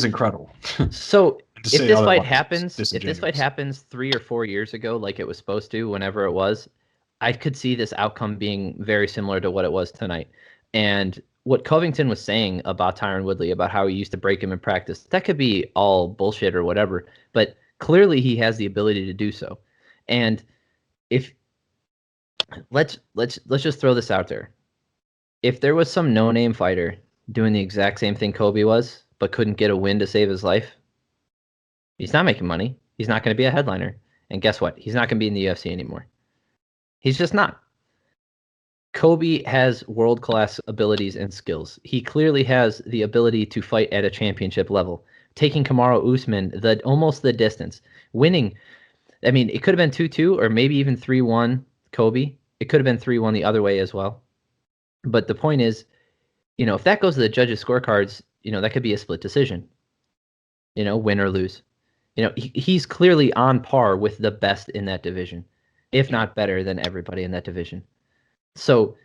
incredible. So if this fight happens 3 or 4 years ago, like it was supposed to, whenever it was, I could see this outcome being very similar to what it was tonight. And what Covington was saying about Tyron Woodley, about how he used to break him in practice, that could be all bullshit or whatever, but clearly he has the ability to do so. And if let's just throw this out there. If there was some no-name fighter doing the exact same thing Colby was, but couldn't get a win to save his life, he's not making money. He's not going to be a headliner. And guess what? He's not going to be in the UFC anymore. He's just not. Colby has world-class abilities and skills. He clearly has the ability to fight at a championship level. Taking Kamaru Usman almost the distance. Winning, I mean, it could have been 2-2 or maybe even 3-1 Colby. It could have been 3-1 the other way as well. But the point is, you know, if that goes to the judges' scorecards, you know, that could be a split decision. You know, win or lose. You know, he's clearly on par with the best in that division, if not better than everybody in that division. So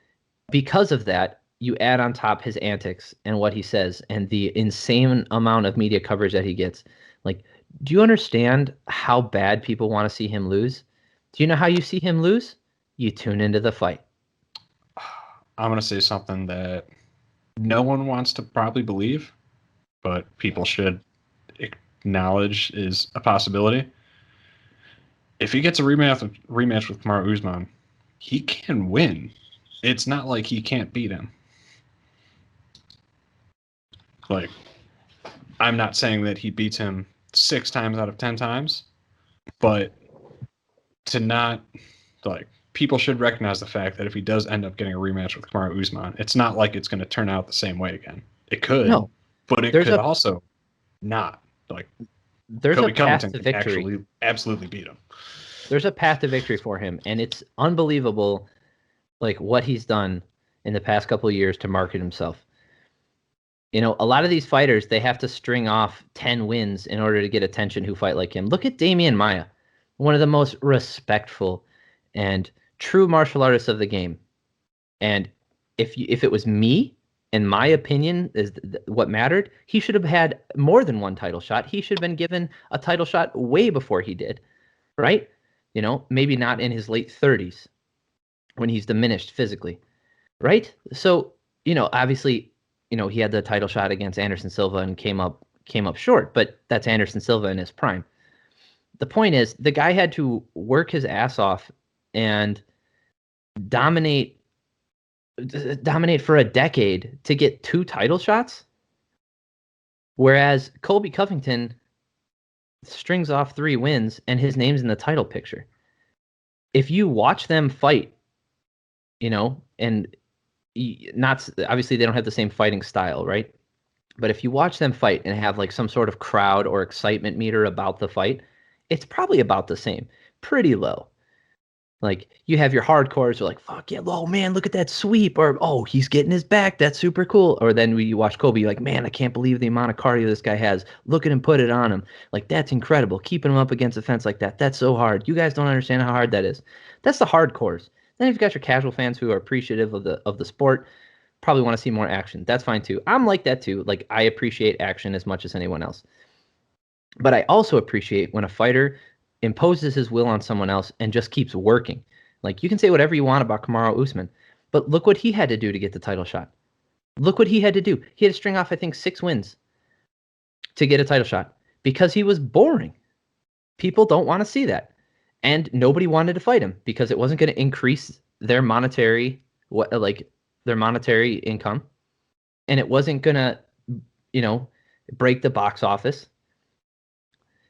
because of that, you add on top his antics and what he says and the insane amount of media coverage that he gets. Like, do you understand how bad people want to see him lose? Do you know how you see him lose? You tune into the fight. I'm going to say something that no one wants to probably believe, but people should acknowledge is a possibility. If he gets a rematch with Kamaru Usman, he can win. It's not like he can't beat him. Like, I'm not saying that he beats him 6 times out of 10 times, but to not, like, people should recognize the fact that if he does end up getting a rematch with Kamaru Usman, it's not like it's going to turn out the same way again. It could, no, but it could also not. Like, there's Colby a path Covington to victory. Actually, absolutely beat him. There's a path to victory for him, and it's unbelievable, like, what he's done in the past couple of years to market himself. You know, a lot of these fighters, they have to string off 10 wins in order to get attention who fight like him. Look at Damian Maia, one of the most respectful and true martial artists of the game. And if it was me, in my opinion, is what mattered, he should have had more than one title shot. He should have been given a title shot way before he did, right? You know, maybe not in his late 30s when he's diminished physically, right? So, you know, obviously, you know, he had the title shot against Anderson Silva and came up short, but that's Anderson Silva in his prime. The point is, the guy had to work his ass off and dominate for a decade to get 2 title shots, whereas Colby Covington strings off 3 wins and his name's in the title picture. If you watch them fight, you know, and not obviously they don't have the same fighting style, right? But if you watch them fight and have like some sort of crowd or excitement meter about the fight, it's probably about the same, pretty low. Like you have your hardcores who are like, fuck yeah, oh man, look at that sweep, or oh, he's getting his back, that's super cool. Or then you watch Kobe, you're like, man, I can't believe the amount of cardio this guy has. Look at him put it on him. Like that's incredible. Keeping him up against a fence like that, that's so hard. You guys don't understand how hard that is. That's the hardcores. Then you've got your casual fans who are appreciative of the sport, probably want to see more action. That's fine too. I'm like that too. Like I appreciate action as much as anyone else. But I also appreciate when a fighter imposes his will on someone else and just keeps working. Like you can say whatever you want about Kamaru Usman, but look what he had to do to get the title shot. Look what he had to do. He had to string off, I think, 6 wins to get a title shot because he was boring. People don't want to see that. And nobody wanted to fight him because it wasn't going to increase their monetary income, and it wasn't going to, break the box office.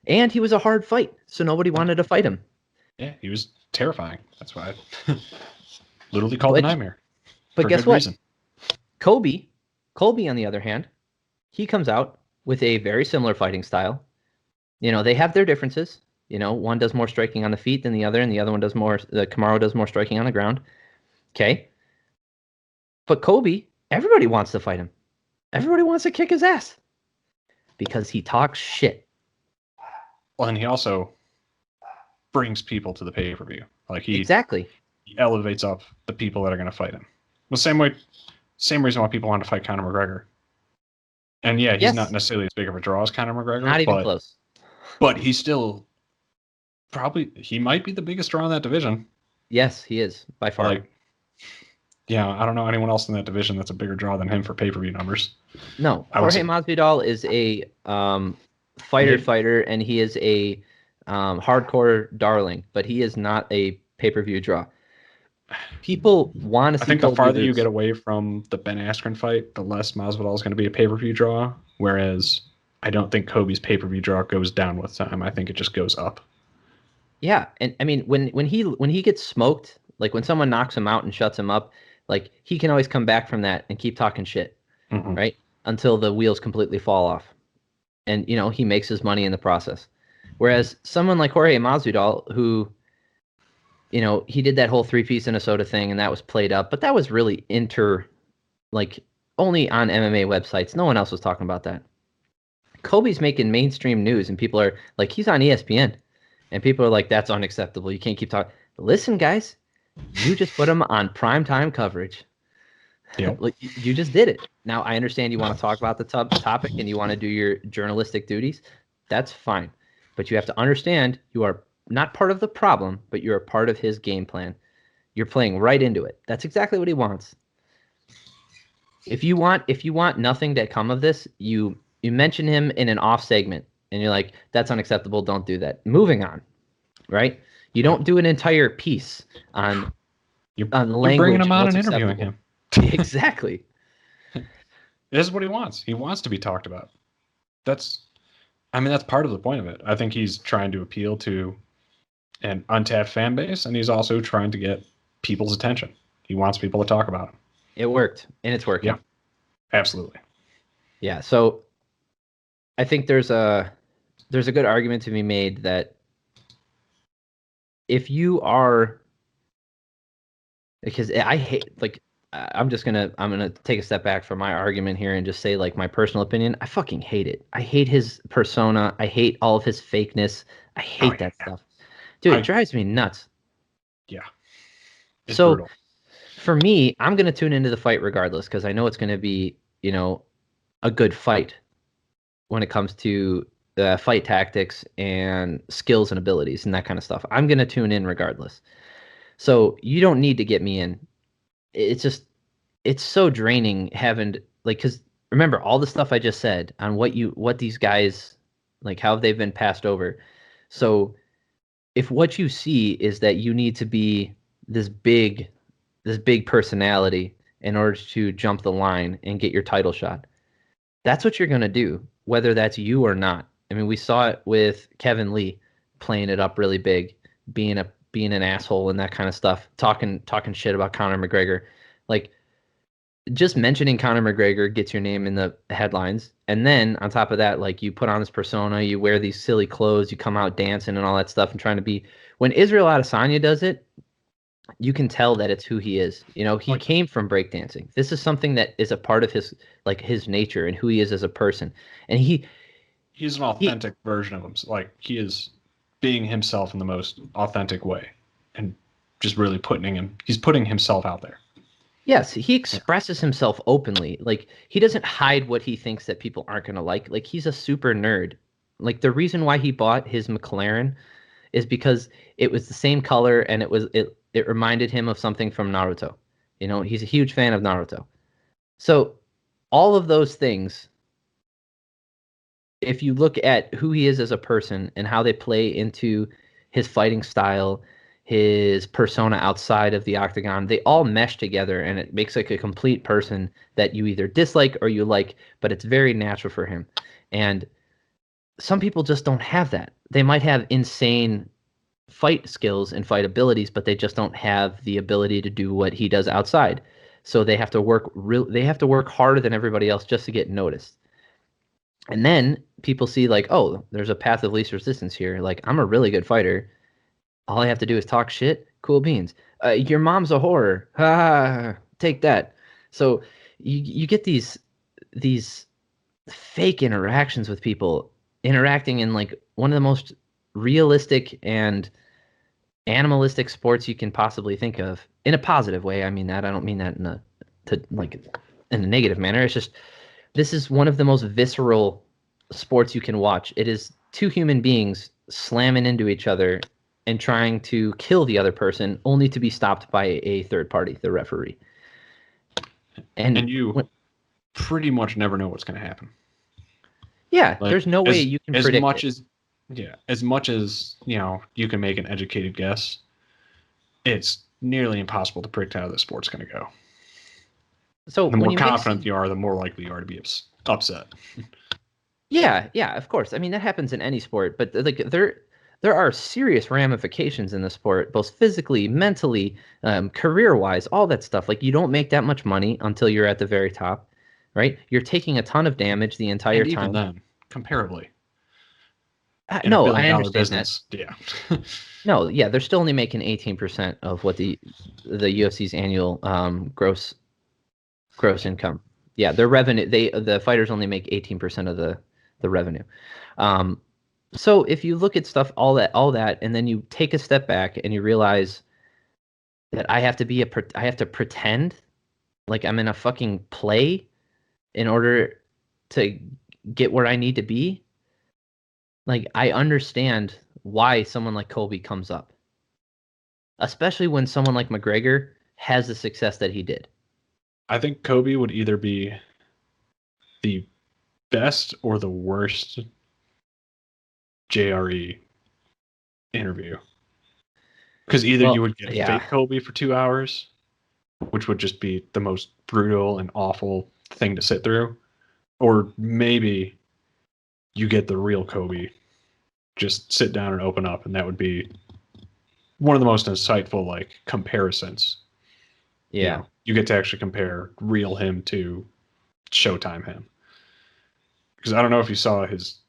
And he was a hard fight, so nobody wanted to fight him. Yeah, he was terrifying. That's why I literally called the nightmare. But guess what? Reason. Colby, on the other hand, he comes out with a very similar fighting style. They have their differences. One does more striking on the feet than the other, and the other one does more. Kamaru does more striking on the ground. Okay. But Colby, everybody wants to fight him. Everybody wants to kick his ass because he talks shit. Well, and he also brings people to the pay-per-view. Like exactly. He elevates up the people that are going to fight him. The same reason why people want to fight Conor McGregor. And yeah, he's not necessarily as big of a draw as Conor McGregor. Not even close. But he's still he might be the biggest draw in that division. Yes, he is by far. I don't know anyone else in that division that's a bigger draw than him for pay-per-view numbers. No, Jorge Masvidal is a fighter, and he is a hardcore darling, but he is not a pay-per-view draw. People want to see. I think the farther you get away from the Ben Askren fight, the less Masvidal is going to be a pay-per-view draw. Whereas I don't think Kobe's pay-per-view draw goes down with time. I think it just goes up. Yeah, and I mean when he gets smoked, like when someone knocks him out and shuts him up, like he can always come back from that and keep talking shit, right? Until the wheels completely fall off, and he makes his money in the process. Whereas someone like Jorge Masvidal, who, he did that whole 3-piece Minnesota thing, and that was played up, but that was really only on MMA websites. No one else was talking about that. Kobe's making mainstream news, and people are like, he's on ESPN, and people are like, that's unacceptable. You can't keep talking. Listen, guys, you just put him on primetime coverage. Yep. You just did it. Now, I understand you want to talk about the topic and you want to do your journalistic duties. That's fine. But you have to understand you are not part of the problem, but you're a part of his game plan. You're playing right into it. That's exactly what he wants. If you want nothing to come of this, you mention him in an off segment and you're like, that's unacceptable. Don't do that. Moving on, right? You don't do an entire piece on language. You're bringing him on and interviewing him. Exactly. This is what he wants. He wants to be talked about. That's part of the point of it. I think he's trying to appeal to an untapped fan base, and he's also trying to get people's attention. He wants people to talk about him. It worked, and it's working. Yeah, absolutely. Yeah, so I think there's a good argument to be made that if you are, because I hate, I'm gonna take a step back from my argument here and just say, my personal opinion, I fucking hate it. I hate his persona. I hate all of his fakeness. I hate that stuff. Dude, it drives me nuts. Yeah. It's brutal. For me, I'm gonna tune into the fight regardless because I know it's gonna be, a good fight when it comes to fight tactics and skills and abilities and that kind of stuff. I'm gonna tune in regardless. So you don't need to get me in. It's so draining having because remember all the stuff I just said on what these guys, how they've been passed over. So if what you see is that you need to be this big personality in order to jump the line and get your title shot, that's what you're going to do, whether that's you or not. I mean, we saw it with Kevin Lee playing it up really big, being an asshole and that kind of stuff, talking shit about Conor McGregor. Just mentioning Conor McGregor gets your name in the headlines. And then on top of that, you put on this persona, you wear these silly clothes, you come out dancing and all that stuff and trying to be. When Israel Adesanya does it, you can tell that it's who he is. You know, he Like came from breakdancing. This is something that is a part of his like his nature and who he is as a person. And he's an he authentic version of himself. Like he is being himself in the most authentic way, and just really he's putting himself out there. yes, he Yeah. expresses himself openly. Like he doesn't hide what he thinks that people aren't going to like. Like he's a super nerd. Like the reason why he bought his McLaren is because it was the same color and it reminded him of something from Naruto. You know, he's a huge fan of Naruto. So all of those things, if you look at who he is as a person and how they play into his fighting style, his persona outside of the octagon, they all mesh together and it makes like a complete person that you either dislike or you like, but it's very natural for him. And some people just don't have that. They might have insane fight skills and fight abilities, but they just don't have the ability to do what he does outside. So they have to work harder than everybody else just to get noticed. And then people see like, oh, there's a path of least resistance here. Like I'm a really good fighter. All I have to do is talk shit. Cool beans. Your mom's a whore. Ha, take that. So you get these fake interactions with people interacting in like one of the most realistic and animalistic sports you can possibly think of in a positive way. I mean that. I don't mean that in a negative manner. It's just this is one of the most visceral sports you can watch. It is two human beings slamming into each other and trying to kill the other person only to be stopped by a third party, the referee. And And you pretty much never know what's going to happen. yeah, Like there's no way you can as predict much it. as yeah, as much as you can make an educated guess, it's nearly impossible to predict how the sport's going to go. So The when more you mix confident you are, the more likely you are to be upset. yeah, of course. I mean, that happens in any sport, but like there are serious ramifications in the sport, both physically, mentally, career-wise, all that stuff. Like you don't make that much money until you're at the very top, right? You're taking a ton of damage the entire And even time. then, comparably, in a No, billion I dollar understand that. business, yeah. No, yeah, they're still only making 18% of what the UFC's annual gross income. Yeah, their revenue, the fighters only make 18% of the revenue. Um, so if you look at stuff, all that, and then you take a step back and you realize that I have to pretend like I'm in a fucking play in order to get where I need to be. Like I understand why someone like Colby comes up, especially when someone like McGregor has the success that he did. I think Kobe would either be the best or the worst JRE interview. Because either you Well, would get yeah. fake Kobe for 2 hours, which would just be the most brutal and awful thing to sit through, or maybe you get the real Kobe, just sit down and open up, and that would be one of the most insightful like comparisons. Yeah. You get to actually compare real him to Showtime him. Because I don't know if you saw his.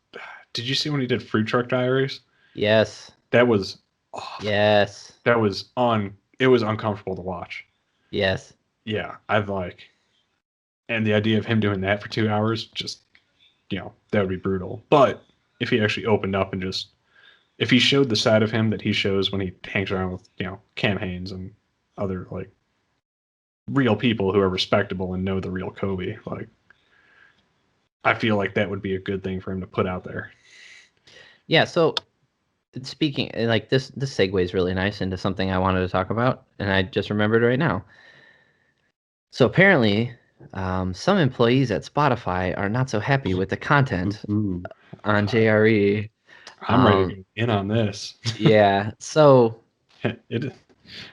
Did you see when he did Fruit Truck Diaries? Yes. That was awful. Yes. That was on. It was uncomfortable to watch. Yes. Yeah, I've like, and the idea of him doing that for 2 hours, just that would be brutal. But if he actually opened up and just, if he showed the side of him that he shows when he hangs around with Cam Haines and other like real people who are respectable and know the real Kobe, like I feel like that would be a good thing for him to put out there. Yeah, so speaking like this segues really nice into something I wanted to talk about, and I just remembered right now. So apparently, some employees at Spotify are not so happy with the content Ooh, on JRE. I'm ready Um, to go in on this. yeah, so It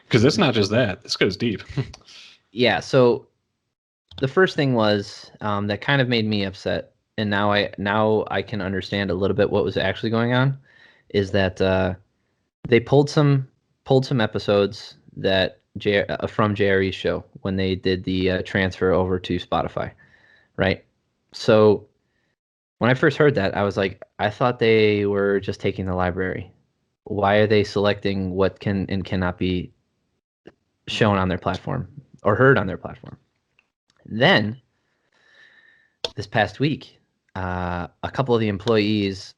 because it's not just that. This goes deep. so the first thing was that kind of made me upset, and now I can understand a little bit what was actually going on. Is that they pulled some episodes that from JRE's show when they did the transfer over to Spotify, right? So when I first heard that, I was like, I thought they were just taking the library. Why are they selecting what can and cannot be shown on their platform or heard on their platform. Then this past week, a couple of the employees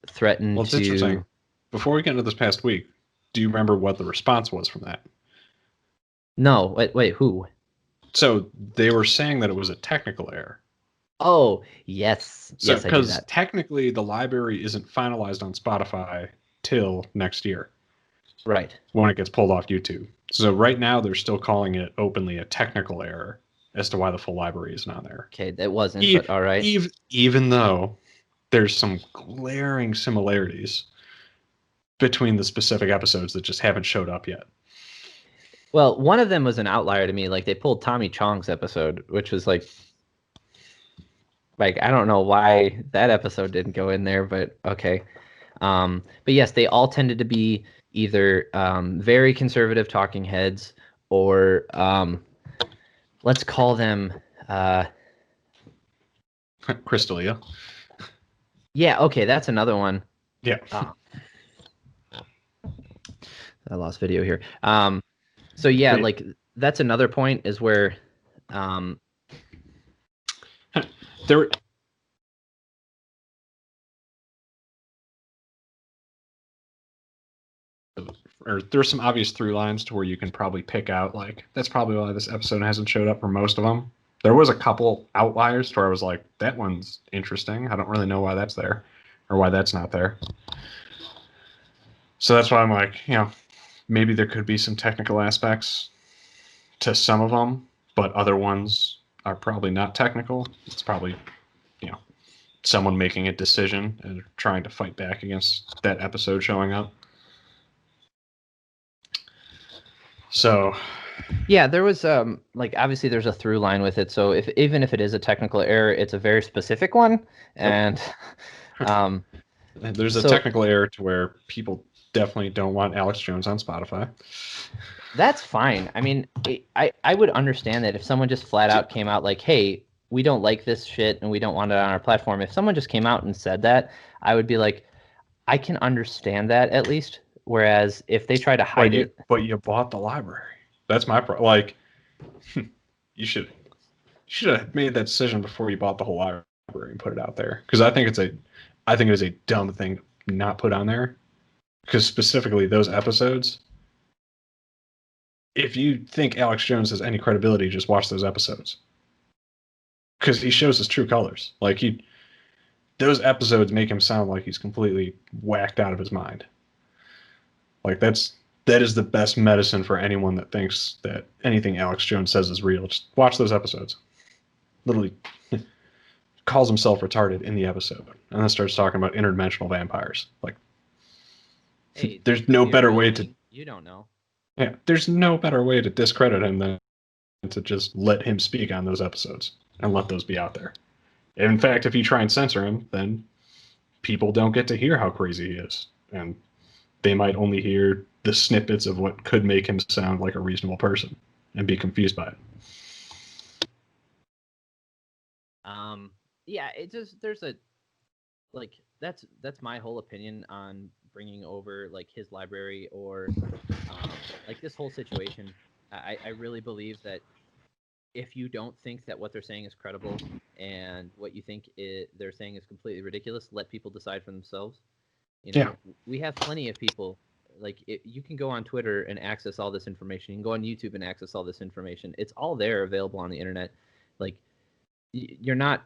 threatened Well, it's to. interesting. Before we get into this past week, do you remember what the response was from that? No, wait, who? So they were saying that it was a technical error. Oh, yes. So, Yes, I do because that. technically the library isn't finalized on Spotify till next year Right. when it gets pulled off YouTube. So right now they're still calling it openly a technical error as to why the full library isn't on there. Okay, that wasn't, but all right. Even though there's some glaring similarities between the specific episodes that just haven't showed up yet. Well, one of them was an outlier to me. Like they pulled Tommy Chong's episode, which was like I don't know why that episode didn't go in there, but okay. But yes, they all tended to be either very conservative talking heads or let's call them Crystalia. yeah, okay, that's another one. Yeah. Oh, I lost video here. So yeah, like that's another point is where there there's some obvious through lines to where you can probably pick out like that's probably why this episode hasn't showed up for most of them. There was a couple outliers where I was like, that one's interesting. I don't really know why that's there or why that's not there. So that's why I'm like, maybe there could be some technical aspects to some of them, but other ones are probably not technical. It's probably, someone making a decision and trying to fight back against that episode showing up. So yeah, there was like obviously there's a through line with it. So if even if it is a technical error, it's a very specific one, and there's a technical error to where people definitely don't want Alex Jones on Spotify. That's fine. I mean, I would understand that if someone just flat out came out like, "Hey, we don't like this shit and we don't want it on our platform." If someone just came out and said that, I would be like, I can understand that at least. Whereas if they try to hide it, but you bought the library. That's my problem. Like, you should have made that decision before you bought the whole library and put it out there. Because I think it is a dumb thing not put on there. Because specifically those episodes, if you think Alex Jones has any credibility, just watch those episodes. Because he shows his true colors. Like those episodes make him sound like he's completely whacked out of his mind. Like that is the best medicine for anyone that thinks that anything Alex Jones says is real. Just watch those episodes. Literally calls himself retarded in the episode and then starts talking about interdimensional vampires. Like, hey, there's no better way to. You don't know. Yeah, there's no better way to discredit him than to just let him speak on those episodes and let those be out there. In fact, if you try and censor him, then people don't get to hear how crazy he is. And they might only hear the snippets of what could make him sound like a reasonable person and be confused by it. Yeah, it just there's a like that's my whole opinion on bringing over like his library or like this whole situation. I really believe that if you don't think that what they're saying is credible and what you think they're saying is completely ridiculous, let people decide for themselves. We have plenty of people like you can go on Twitter and access all this information. You can go on YouTube and access all this information. It's all there available on the internet. Like you're not.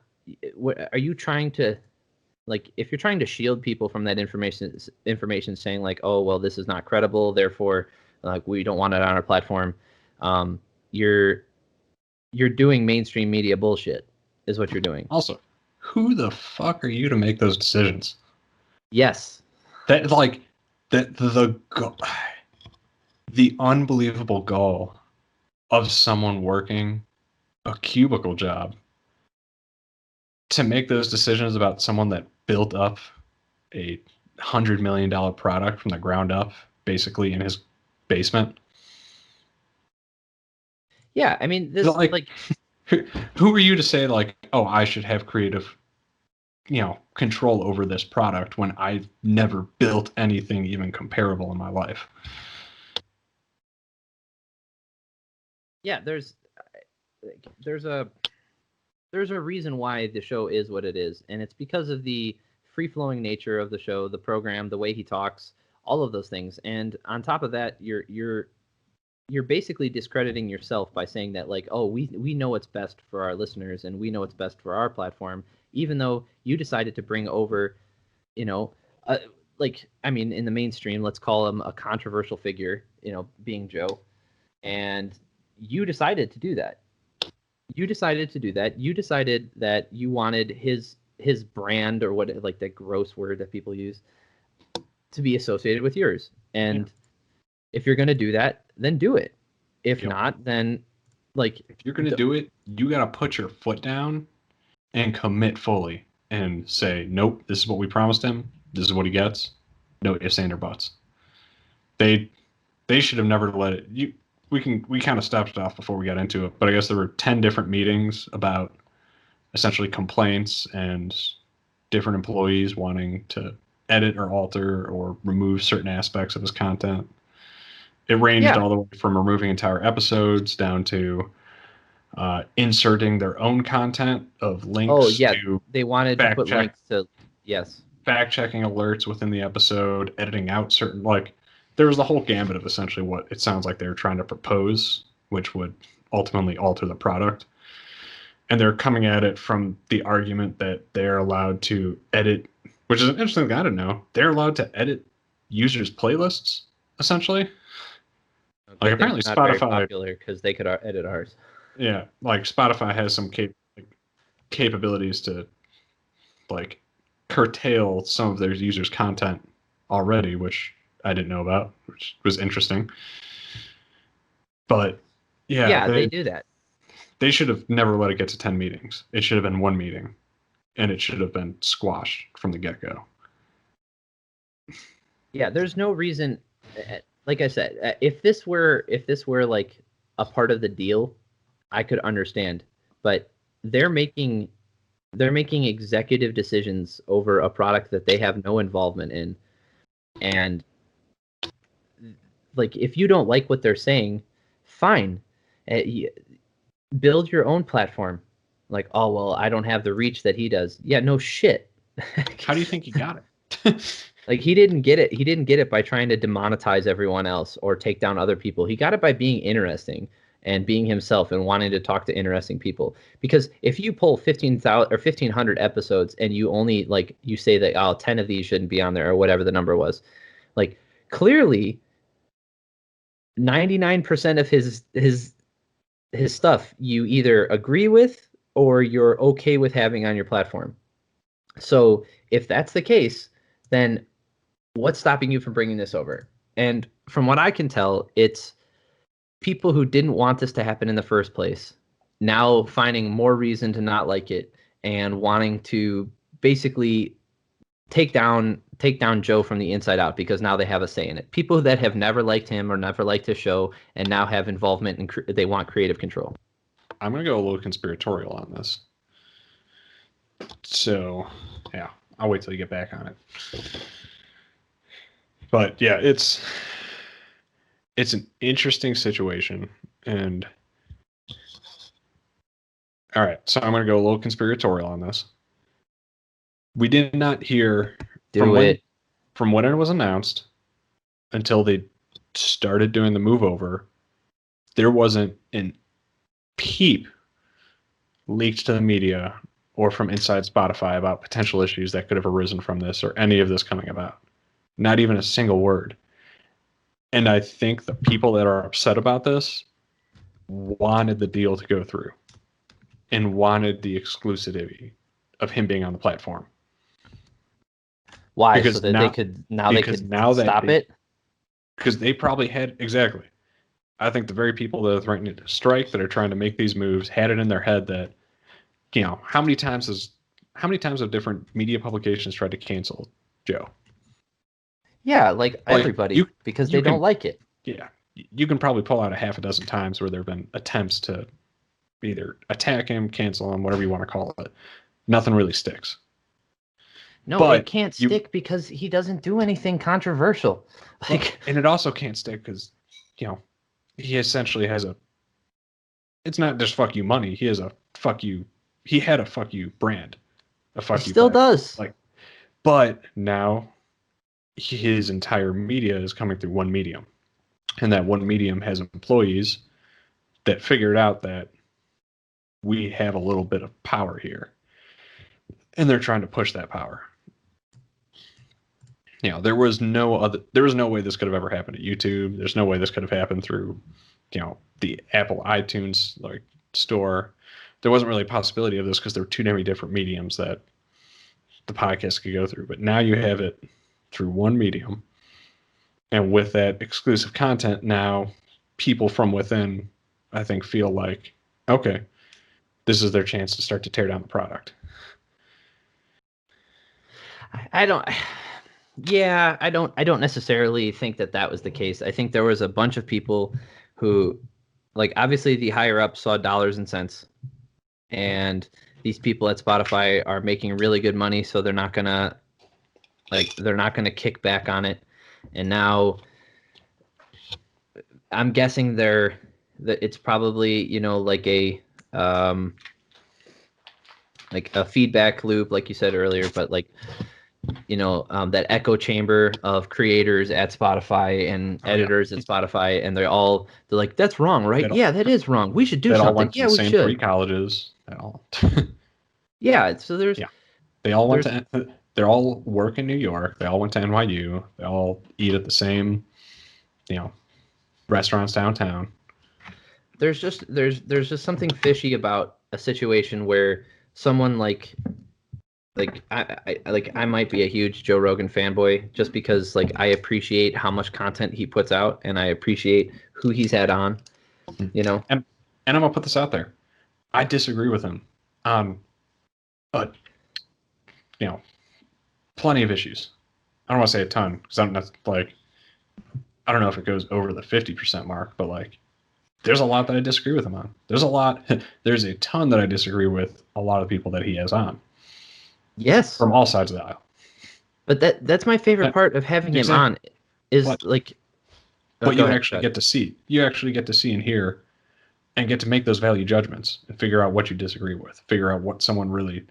What are you trying to? Like if you're trying to shield people from that information saying like, oh well, this is not credible, therefore like we don't want it on our platform, you're doing mainstream media bullshit is what you're doing. Also, who the fuck are you to make those decisions? Yes, that like that the unbelievable gall of someone working a cubicle job to make those decisions about someone that built up a $100 million product from the ground up, basically in his basement. Yeah, I mean, this like who are you to say like, oh, I should have creative, control over this product when I've never built anything even comparable in my life? yeah, there's a there's a reason why the show is what it is, and it's because of the free-flowing nature of the show, the program, the way he talks, all of those things. And on top of that, you're basically discrediting yourself by saying that, like, oh, we know what's best for our listeners and we know what's best for our platform, even though you decided to bring over, you know, like, I mean, in the mainstream, let's call him a controversial figure, being Joe, and you decided to do that. You decided to do that. You decided that you wanted his brand, or what, like, that gross word that people use, to be associated with yours. And if you're going to do that, then do it. If not, then, like, if you're going to do it, you got to put your foot down and commit fully and say, nope, this is what we promised him. This is what he gets. No ifs, ands, or buts. They should have never let it. We kind of stopped it off before we got into it, but I guess there were 10 different meetings about essentially complaints and different employees wanting to edit or alter or remove certain aspects of his content. It ranged all the way from removing entire episodes down to inserting their own content of links. Oh, yeah. They wanted to put links to, fact-checking alerts within the episode, editing out certain, like, there was the whole gambit of essentially what it sounds like they were trying to propose, which would ultimately alter the product. And they're coming at it from the argument that they're allowed to edit, which is an interesting thing I didn't know. They're allowed to edit users' playlists, essentially. Like, apparently not Spotify, very popular because they could edit ours. Yeah, like Spotify has some capabilities to, like, curtail some of their users' content already, which I didn't know about, which was interesting. But yeah, they do that. They should have never let it get to 10 meetings. It should have been one meeting, and it should have been squashed from the get-go. Yeah, there's no reason. Like I said, if this were like a part of the deal, I could understand. But they're making executive decisions over a product that they have no involvement in. And, like, if you don't like what they're saying, fine. Build your own platform. Like, oh, well, I don't have the reach that he does. Yeah, no shit. How do you think he got it? Like, he didn't get it. He didn't get it by trying to demonetize everyone else or take down other people. He got it by being interesting and being himself and wanting to talk to interesting people. Because if you pull 15,000 or 1,500 episodes and you only, like, you say that 10 of these shouldn't be on there or whatever the number was, like, clearly 99% of his stuff you either agree with or you're okay with having on your platform. So if that's the case, then what's stopping you from bringing this over? And from what I can tell, it's people who didn't want this to happen in the first place now finding more reason to not like it and wanting to basically take down Joe from the inside out because now they have a say in it. People that have never liked him or never liked his show and now have involvement and they want creative control. I'm going to go a little conspiratorial on this. So, yeah, I'll wait till you get back on it. But yeah, it's an interesting situation, and all right, so I'm going to go a little conspiratorial on this. We did not hear from when it was announced until they started doing the move over. There wasn't an peep leaked to the media or from inside Spotify about potential issues that could have arisen from this or any of this coming about. Not even a single word. And I think the people that are upset about this wanted the deal to go through and wanted the exclusivity of him being on the platform. Why? Because so that they could stop it? Because they probably had, exactly. I think the very people that are threatening to strike, that are trying to make these moves, had it in their head that, how many times have different media publications tried to cancel Joe? Yeah, like everybody, because they don't like it. Yeah, you can probably pull out a half a dozen times where there have been attempts to either attack him, cancel him, whatever you want to call it. Nothing really sticks. No, but it can't stick because he doesn't do anything controversial. And it also can't stick because, he essentially has a it's not just fuck you money. He has a fuck you. He had a fuck you brand, a He fuck you still platform. does. Like, but now his entire media is coming through one medium, and that one medium has employees that figured out that we have a little bit of power here, and they're trying to push that power. You know, there was no way this could have ever happened at YouTube. There's no way this could have happened through, you know, the Apple iTunes like store. There wasn't really a possibility of this because there were too many different mediums that the podcast could go through. But now you have it through one medium, and with that exclusive content, now people from within, I think, feel like, okay, this is their chance to start to tear down the product. I don't. Yeah, I don't necessarily think that was the case. I think there was a bunch of people who, like, obviously the higher up saw dollars and cents, and these people at Spotify are making really good money, so they're not gonna kick back on it. And now I'm guessing that it's probably, you know, like a feedback loop, like you said earlier, but like, you know, that echo chamber of creators at Spotify and editors at Spotify, and they're like, that's wrong, right? Yeah, that is wrong. We should do that something. All went to yeah, the we same should. 3 colleges. Yeah, so there's they all went to. They're all work in New York. They all went to NYU. They all eat at the same, you know, restaurants downtown. There's just something fishy about a situation where someone like I might be a huge Joe Rogan fanboy just because like I appreciate how much content he puts out and I appreciate who he's had on, you know. And I'm gonna put this out there. I disagree with him on, you know, plenty of issues. I don't want to say a ton because I'm not like, I don't know if it goes over the 50% mark, but like, there's a lot that I disagree with him on. There's a ton that I disagree with a lot of people that he has on. Yes. From all sides of the aisle. But that's my favorite part of having him on is but you actually get to see. You actually get to see and hear and get to make those value judgments and figure out what you disagree with. Figure out what someone really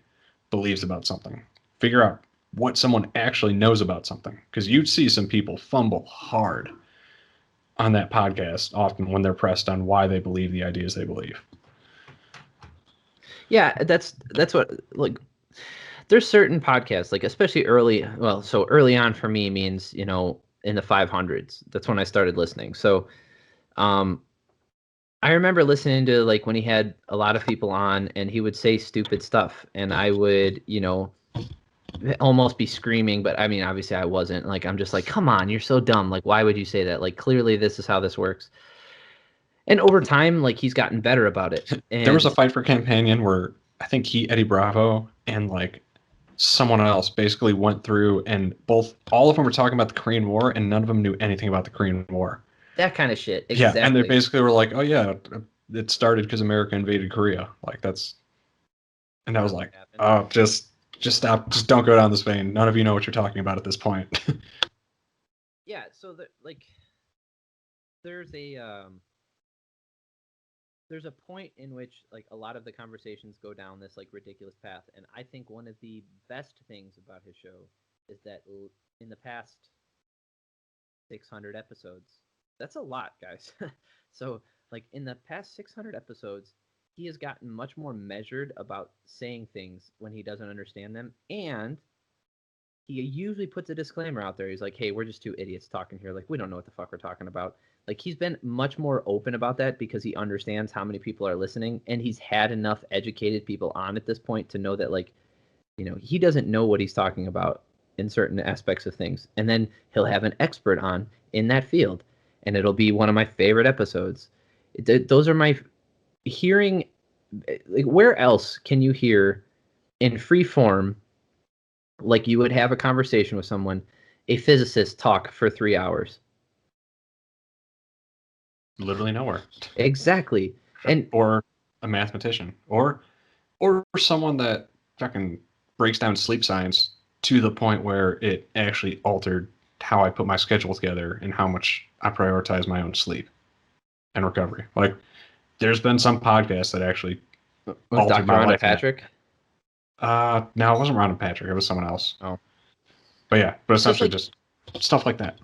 believes about something. Figure out what someone actually knows about something. Because you'd see some people fumble hard on that podcast often when they're pressed on why they believe the ideas they believe. Yeah, that's what, like, there's certain podcasts, like especially early on for me means, you know, in the 500s. That's when I started listening. So I remember listening to like when he had a lot of people on and he would say stupid stuff and I would, you know, almost be screaming, but I mean, obviously I wasn't. Like, I'm just like, come on, you're so dumb. Like, why would you say that? Like, clearly this is how this works. And over time, like, he's gotten better about it. And there was a Fight for Companion where I think Eddie Bravo, and like someone else basically went through and all of them were talking about the Korean War and none of them knew anything about the Korean War. That kind of shit. Exactly. Yeah, and they basically were like, oh yeah, it started because America invaded Korea. Like that's, and I was like, oh, just stop. Just don't go down this vein. None of you know what you're talking about at this point. Yeah, so there's a point in which like a lot of the conversations go down this like ridiculous path, and I think one of the best things about his show is that in the past 600 episodes, that's a lot, guys. So like in the past 600 episodes, he has gotten much more measured about saying things when he doesn't understand them, and he usually puts a disclaimer out there. He's like, hey, we're just two idiots talking here. Like, we don't know what the fuck we're talking about. Like, he's been much more open about that because he understands how many people are listening, and he's had enough educated people on at this point to know that, like, you know, he doesn't know what he's talking about in certain aspects of things. And then he'll have an expert on in that field, and it'll be one of my favorite episodes. Those are my hearing. Like, where else can you hear in free form, like you would have a conversation with someone, a physicist talk for 3 hours? Literally nowhere. Exactly. Or a mathematician, or someone that fucking breaks down sleep science to the point where it actually altered how I put my schedule together and how much I prioritize my own sleep and recovery. Like, There's been some podcasts that actually With altered Dr. my Rhonda life. Patrick. No, it wasn't Rhonda Patrick. It was someone else. Oh, But yeah, but just essentially like just stuff like that.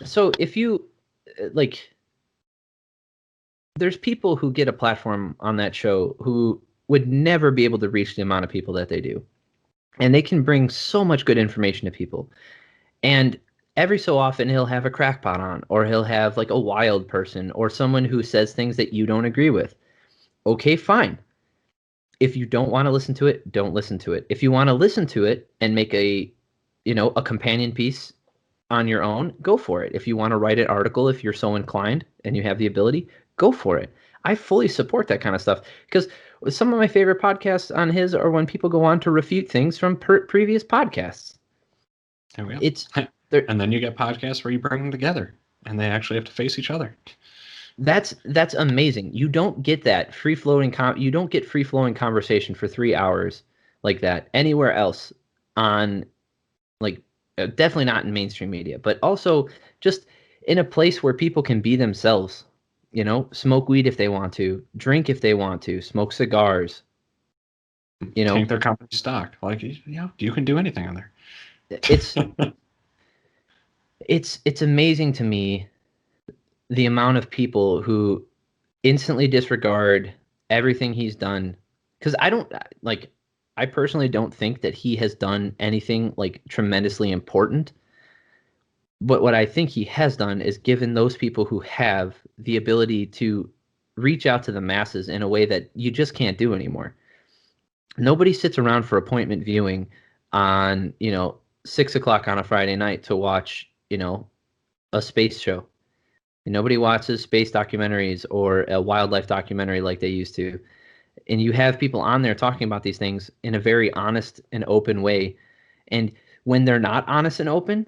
so if you like there's people who get a platform on that show who would never be able to reach the amount of people that they do. And they can bring so much good information to people. And every so often he'll have a crackpot on, or he'll have like a wild person or someone who says things that you don't agree with. Okay, fine. If you don't want to listen to it, don't listen to it. If you want to listen to it and make a companion piece on your own, go for it. If you want to write an article, if you're so inclined and you have the ability, go for it. I fully support that kind of stuff because some of my favorite podcasts on his are when people go on to refute things from previous podcasts. There we go. It's and then you get podcasts where you bring them together and they actually have to face each other. That's amazing. You don't get that free flowing you don't get free flowing conversation for 3 hours like that anywhere else on like definitely not in mainstream media, but also just in a place where people can be themselves. Smoke weed if they want to, drink if they want to, smoke cigars. Tank their company stock. Like, you can do anything on there. It's it's amazing to me the amount of people who instantly disregard everything he's done because I personally don't think that he has done anything like tremendously important, but what I think he has done is given those people who have the ability to reach out to the masses in a way that you just can't do anymore. Nobody sits around for appointment viewing on 6 o'clock on a Friday night to watch a space show. Nobody watches space documentaries or a wildlife documentary like they used to. And you have people on there talking about these things in a very honest and open way. And when they're not honest and open,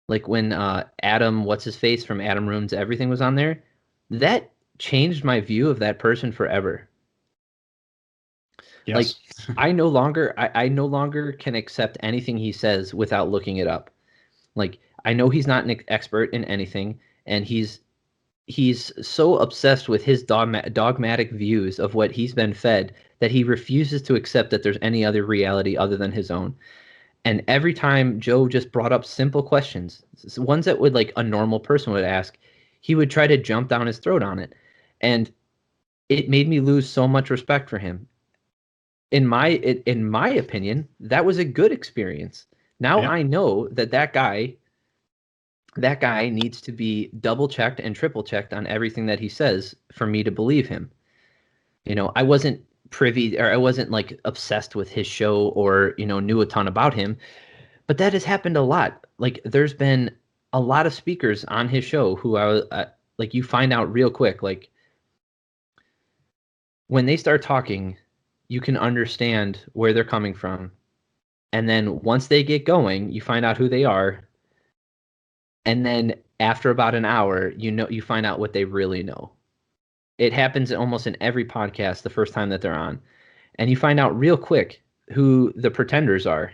like when Adam, what's his face from Adam Ruins Everything was on there, that changed my view of that person forever. Yes. Like I no longer can accept anything he says without looking it up. Like I know he's not an expert in anything, and he's so obsessed with his dogmatic views of what he's been fed that he refuses to accept that there's any other reality other than his own. And every time Joe just brought up simple questions, ones that would like a normal person would ask, he would try to jump down his throat on it. And it made me lose so much respect for him. In my opinion, that was a good experience. Now Yeah. I know that guy needs to be double checked and triple checked on everything that he says for me to believe him. I wasn't privy or I wasn't like obsessed with his show or, knew a ton about him, but that has happened a lot. Like there's been a lot of speakers on his show who I was like you find out real quick like when they start talking, you can understand where they're coming from. And then once they get going, you find out who they are. And then after about an hour, you find out what they really know. It happens almost in every podcast the first time that they're on. And you find out real quick who the pretenders are.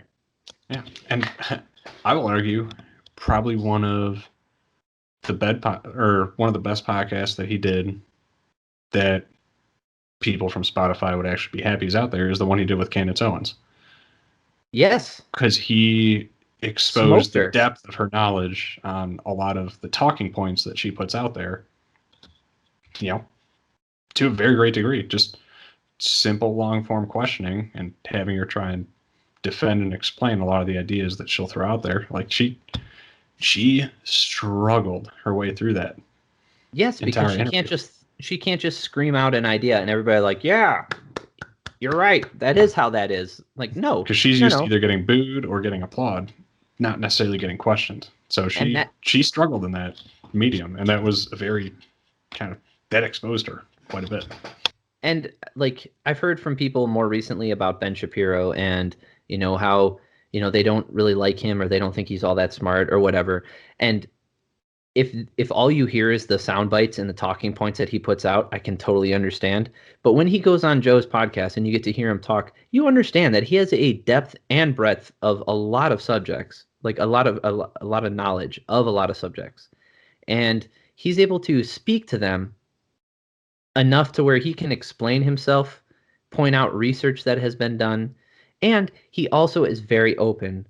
Yeah. And I will argue probably one of the one of the best podcasts that he did that people from Spotify would actually be happy is out there is the one he did with Candace Owens. Yes. Because he exposed the depth of her knowledge on a lot of the talking points that she puts out there, to a very great degree. Just simple, long form questioning and having her try and defend and explain a lot of the ideas that she'll throw out there. Like she struggled her way through that. Yes, because she can't just scream out an idea and everybody like, yeah, you're right. That is how that is. Like, no. Because she's used to either getting booed or getting applaud, not necessarily getting questioned. So she struggled in that medium, and that was a very that exposed her quite a bit. And like I've heard from people more recently about Ben Shapiro and how they don't really like him or they don't think he's all that smart or whatever. And if all you hear is the sound bites and the talking points that he puts out, I can totally understand. But when he goes on Joe's podcast and you get to hear him talk, you understand that he has a depth and breadth of a lot of subjects, like a lot of knowledge of a lot of subjects. And he's able to speak to them enough to where he can explain himself, point out research that has been done, and he also is very open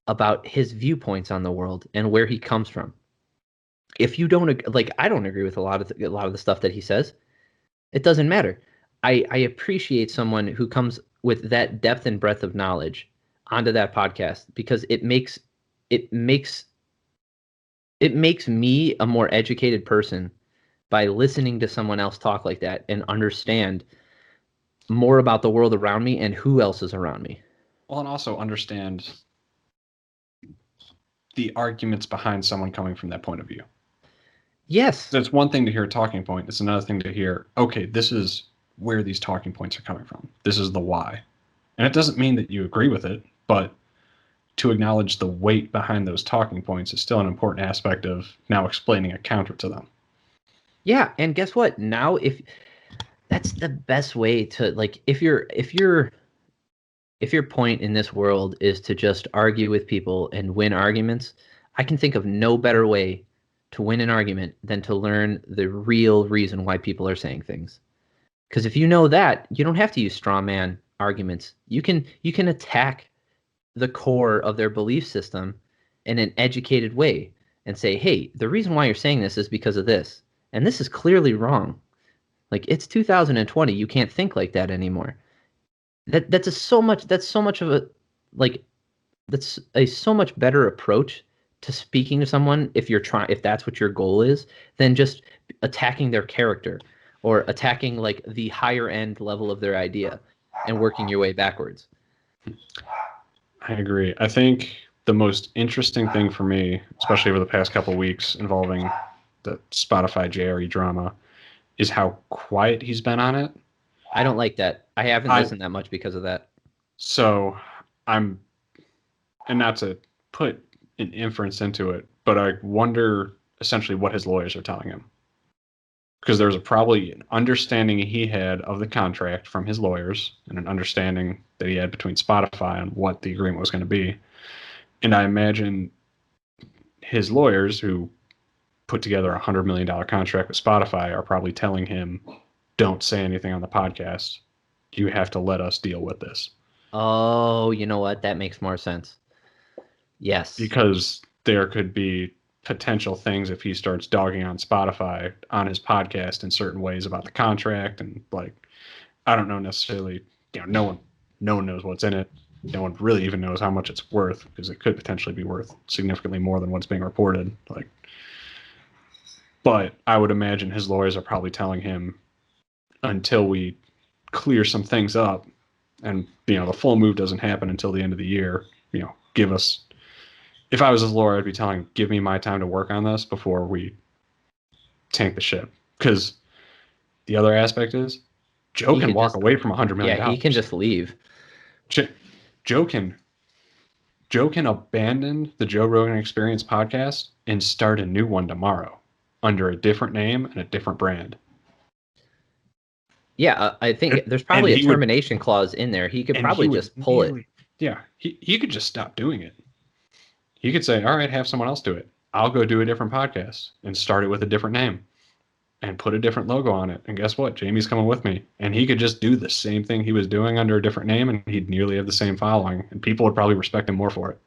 about his viewpoints on the world and where he comes from. If you don't like, I don't agree with a lot of the stuff that he says. It doesn't matter. I appreciate someone who comes with that depth and breadth of knowledge onto that podcast because it makes it makes me a more educated person by listening to someone else talk like that and understand more about the world around me and who else is around me. Well, and also understand the arguments behind someone coming from that point of view. Yes. That's one thing to hear a talking point. It's another thing to hear, okay, this is where these talking points are coming from. This is the why. And it doesn't mean that you agree with it, but to acknowledge the weight behind those talking points is still an important aspect of now explaining a counter to them. Yeah, and guess what? Now if that's the best way to like if your point in this world is to just argue with people and win arguments, I can think of no better way to win an argument than to learn the real reason why people are saying things. Because if you know that, you don't have to use straw man arguments. You can attack the core of their belief system in an educated way and say, "Hey, the reason why you're saying this is because of this. And this is clearly wrong. Like it's 2020, you can't think like that anymore." That's so much of a like that's a so much better approach to speaking to someone if that's what your goal is than just attacking their character or attacking like the higher end level of their idea and working your way backwards. I agree. I think the most interesting thing for me, especially over the past couple of weeks involving the Spotify JRE drama, is how quiet he's been on it. I don't like that. I haven't listened that much because of that. So I'm, and not to put an inference into it, but I wonder essentially what his lawyers are telling him. Because there's probably an understanding he had of the contract from his lawyers and an understanding that he had between Spotify and what the agreement was going to be. And I imagine his lawyers, who put together a $100 million contract with Spotify, are probably telling him, don't say anything on the podcast. You have to let us deal with this. Oh, you know what? That makes more sense. Yes. Because there could be potential things if he starts dogging on Spotify on his podcast in certain ways about the contract. And like, I don't know necessarily, no one knows what's in it. No one really even knows how much it's worth, because it could potentially be worth significantly more than what's being reported. But I would imagine his lawyers are probably telling him, until we clear some things up, and the full move doesn't happen until the end of the year, give us. If I was his lawyer, I'd be telling him, give me my time to work on this before we tank the ship. Because the other aspect is, Joe can walk away from $100 million. Yeah, he can just leave. Joe can abandon the Joe Rogan Experience podcast and start a new one tomorrow under a different name and a different brand. Yeah, I think there's probably a termination clause in there. He could probably just pull it. Yeah, he could just stop doing it. He could say, all right, have someone else do it. I'll go do a different podcast and start it with a different name and put a different logo on it. And guess what? Jamie's coming with me. And he could just do the same thing he was doing under a different name, and he'd nearly have the same following. And people would probably respect him more for it.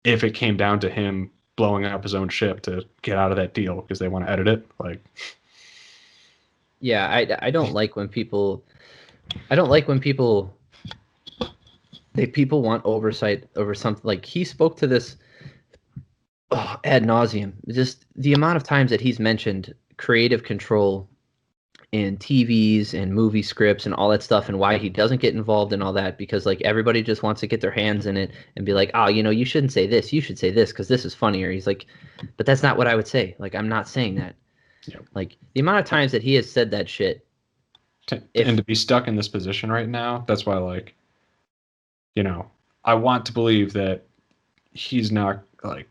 If it came down to him blowing up his own ship to get out of that deal because they want to edit it. Yeah, I don't like when people people want oversight over something. Like he spoke to this ad nauseum. Just the amount of times that he's mentioned creative control in TVs and movie scripts and all that stuff, and why he doesn't get involved in all that, because like everybody just wants to get their hands in it and be like, oh, you shouldn't say this, you should say this because this is funnier. He's like, but that's not what I would say. Like, I'm not saying that. Yep. Like the amount of times that he has said that shit. And to be stuck in this position right now, that's why, I want to believe that he's not I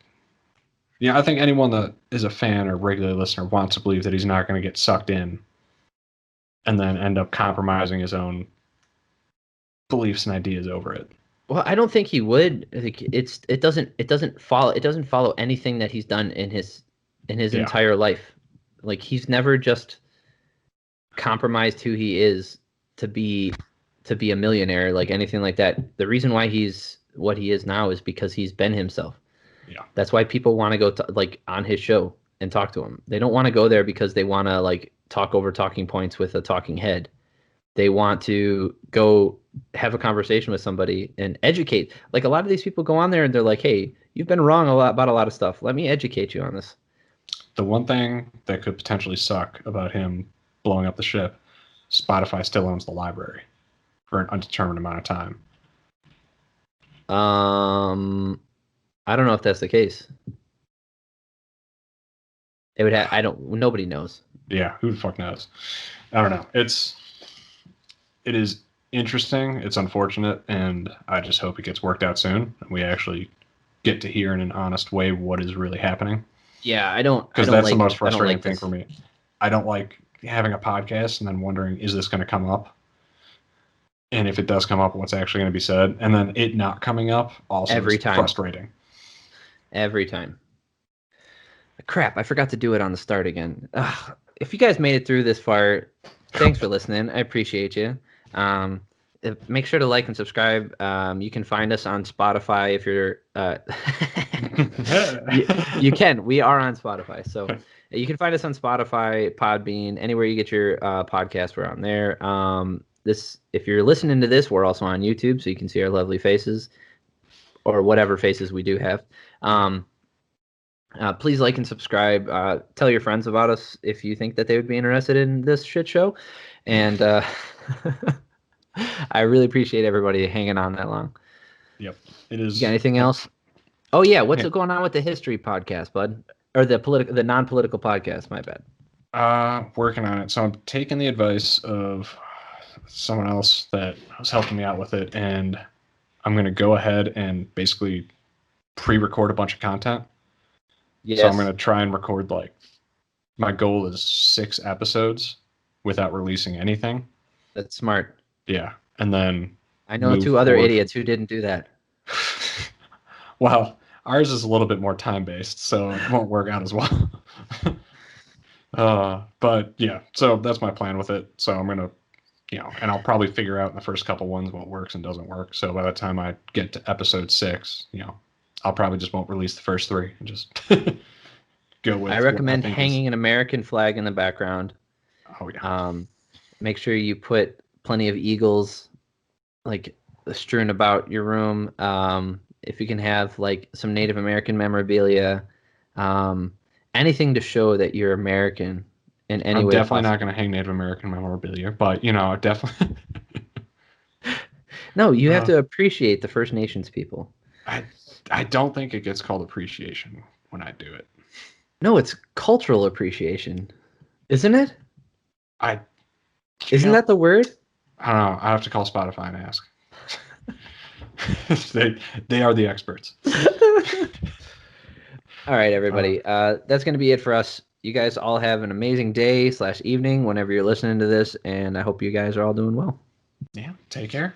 think anyone that is a fan or regular listener wants to believe that he's not going to get sucked in and then end up compromising his own beliefs and ideas over it. Well, I don't think he would. Like, it doesn't follow anything that he's done in his entire life. Like he's never just compromised who he is to be a millionaire, like anything like that. The reason why he's what he is now is because he's been himself. Yeah. That's why people want to go to, like, on his show and talk to him. They don't want to go there because they want to like talk over talking points with a talking head. They want to go have a conversation with somebody and educate. Like, a lot of these people go on there and they're like, "Hey, you've been wrong about a lot of stuff. Let me educate you on this." The one thing that could potentially suck about him blowing up the ship, Spotify still owns the library for an undetermined amount of time. I don't know if that's the case. It would have. I don't. Nobody knows. Yeah, who the fuck knows? I don't know. It is interesting. It's unfortunate, and I just hope it gets worked out soon, and we actually get to hear in an honest way what is really happening. Yeah, I don't. Because that's the most frustrating thing this. for me. I don't like having a podcast and then wondering, is this going to come up? And if it does come up, what's actually going to be said? And then it not coming up also Every is time. Frustrating. Every time. Crap, I forgot to do it on the start again. Ugh. If you guys made it through this far, thanks for listening. I appreciate you. Make sure to like and subscribe. You can find us on Spotify if you're... you can. We are on Spotify. So you can find us on Spotify, Podbean, anywhere you get your podcast, we're on there. If you're listening to this, we're also on YouTube, so you can see our lovely faces, or whatever faces we do have. Please like and subscribe. Tell your friends about us if you think that they would be interested in this shit show. And I really appreciate everybody hanging on that long. Yep. It is. You got anything else? Oh yeah, what's going on with the history podcast, bud? Or the non-political podcast, my bad. Working on it. So I'm taking the advice of someone else that was helping me out with it, and I'm going to go ahead and basically pre-record a bunch of content. Yes. So I'm going to try and record, like, my goal is 6 episodes without releasing anything. That's smart. Yeah. And then I know 2 other idiots who didn't do that. Well, ours is a little bit more time-based, so it won't work out as well. But yeah, so that's my plan with it. So I'm going to, and I'll probably figure out in the first couple ones what works and doesn't work. So by the time I get to episode 6, I'll probably just won't release the first 3 and just go with. I recommend hanging an American flag in the background. Oh yeah. Make sure you put plenty of eagles, like, strewn about your room. If you can have, like, some Native American memorabilia, anything to show that you're American in any way. I'm definitely not going to hang Native American memorabilia, but definitely. No, you have to appreciate the First Nations people. I don't think it gets called appreciation when I do it. No, it's cultural appreciation, isn't it? Isn't that the word? I don't know. I have to call Spotify and ask. They are the experts. All right, everybody. That's going to be it for us. You guys all have an amazing day / evening whenever you're listening to this, and I hope you guys are all doing well. Yeah, take care.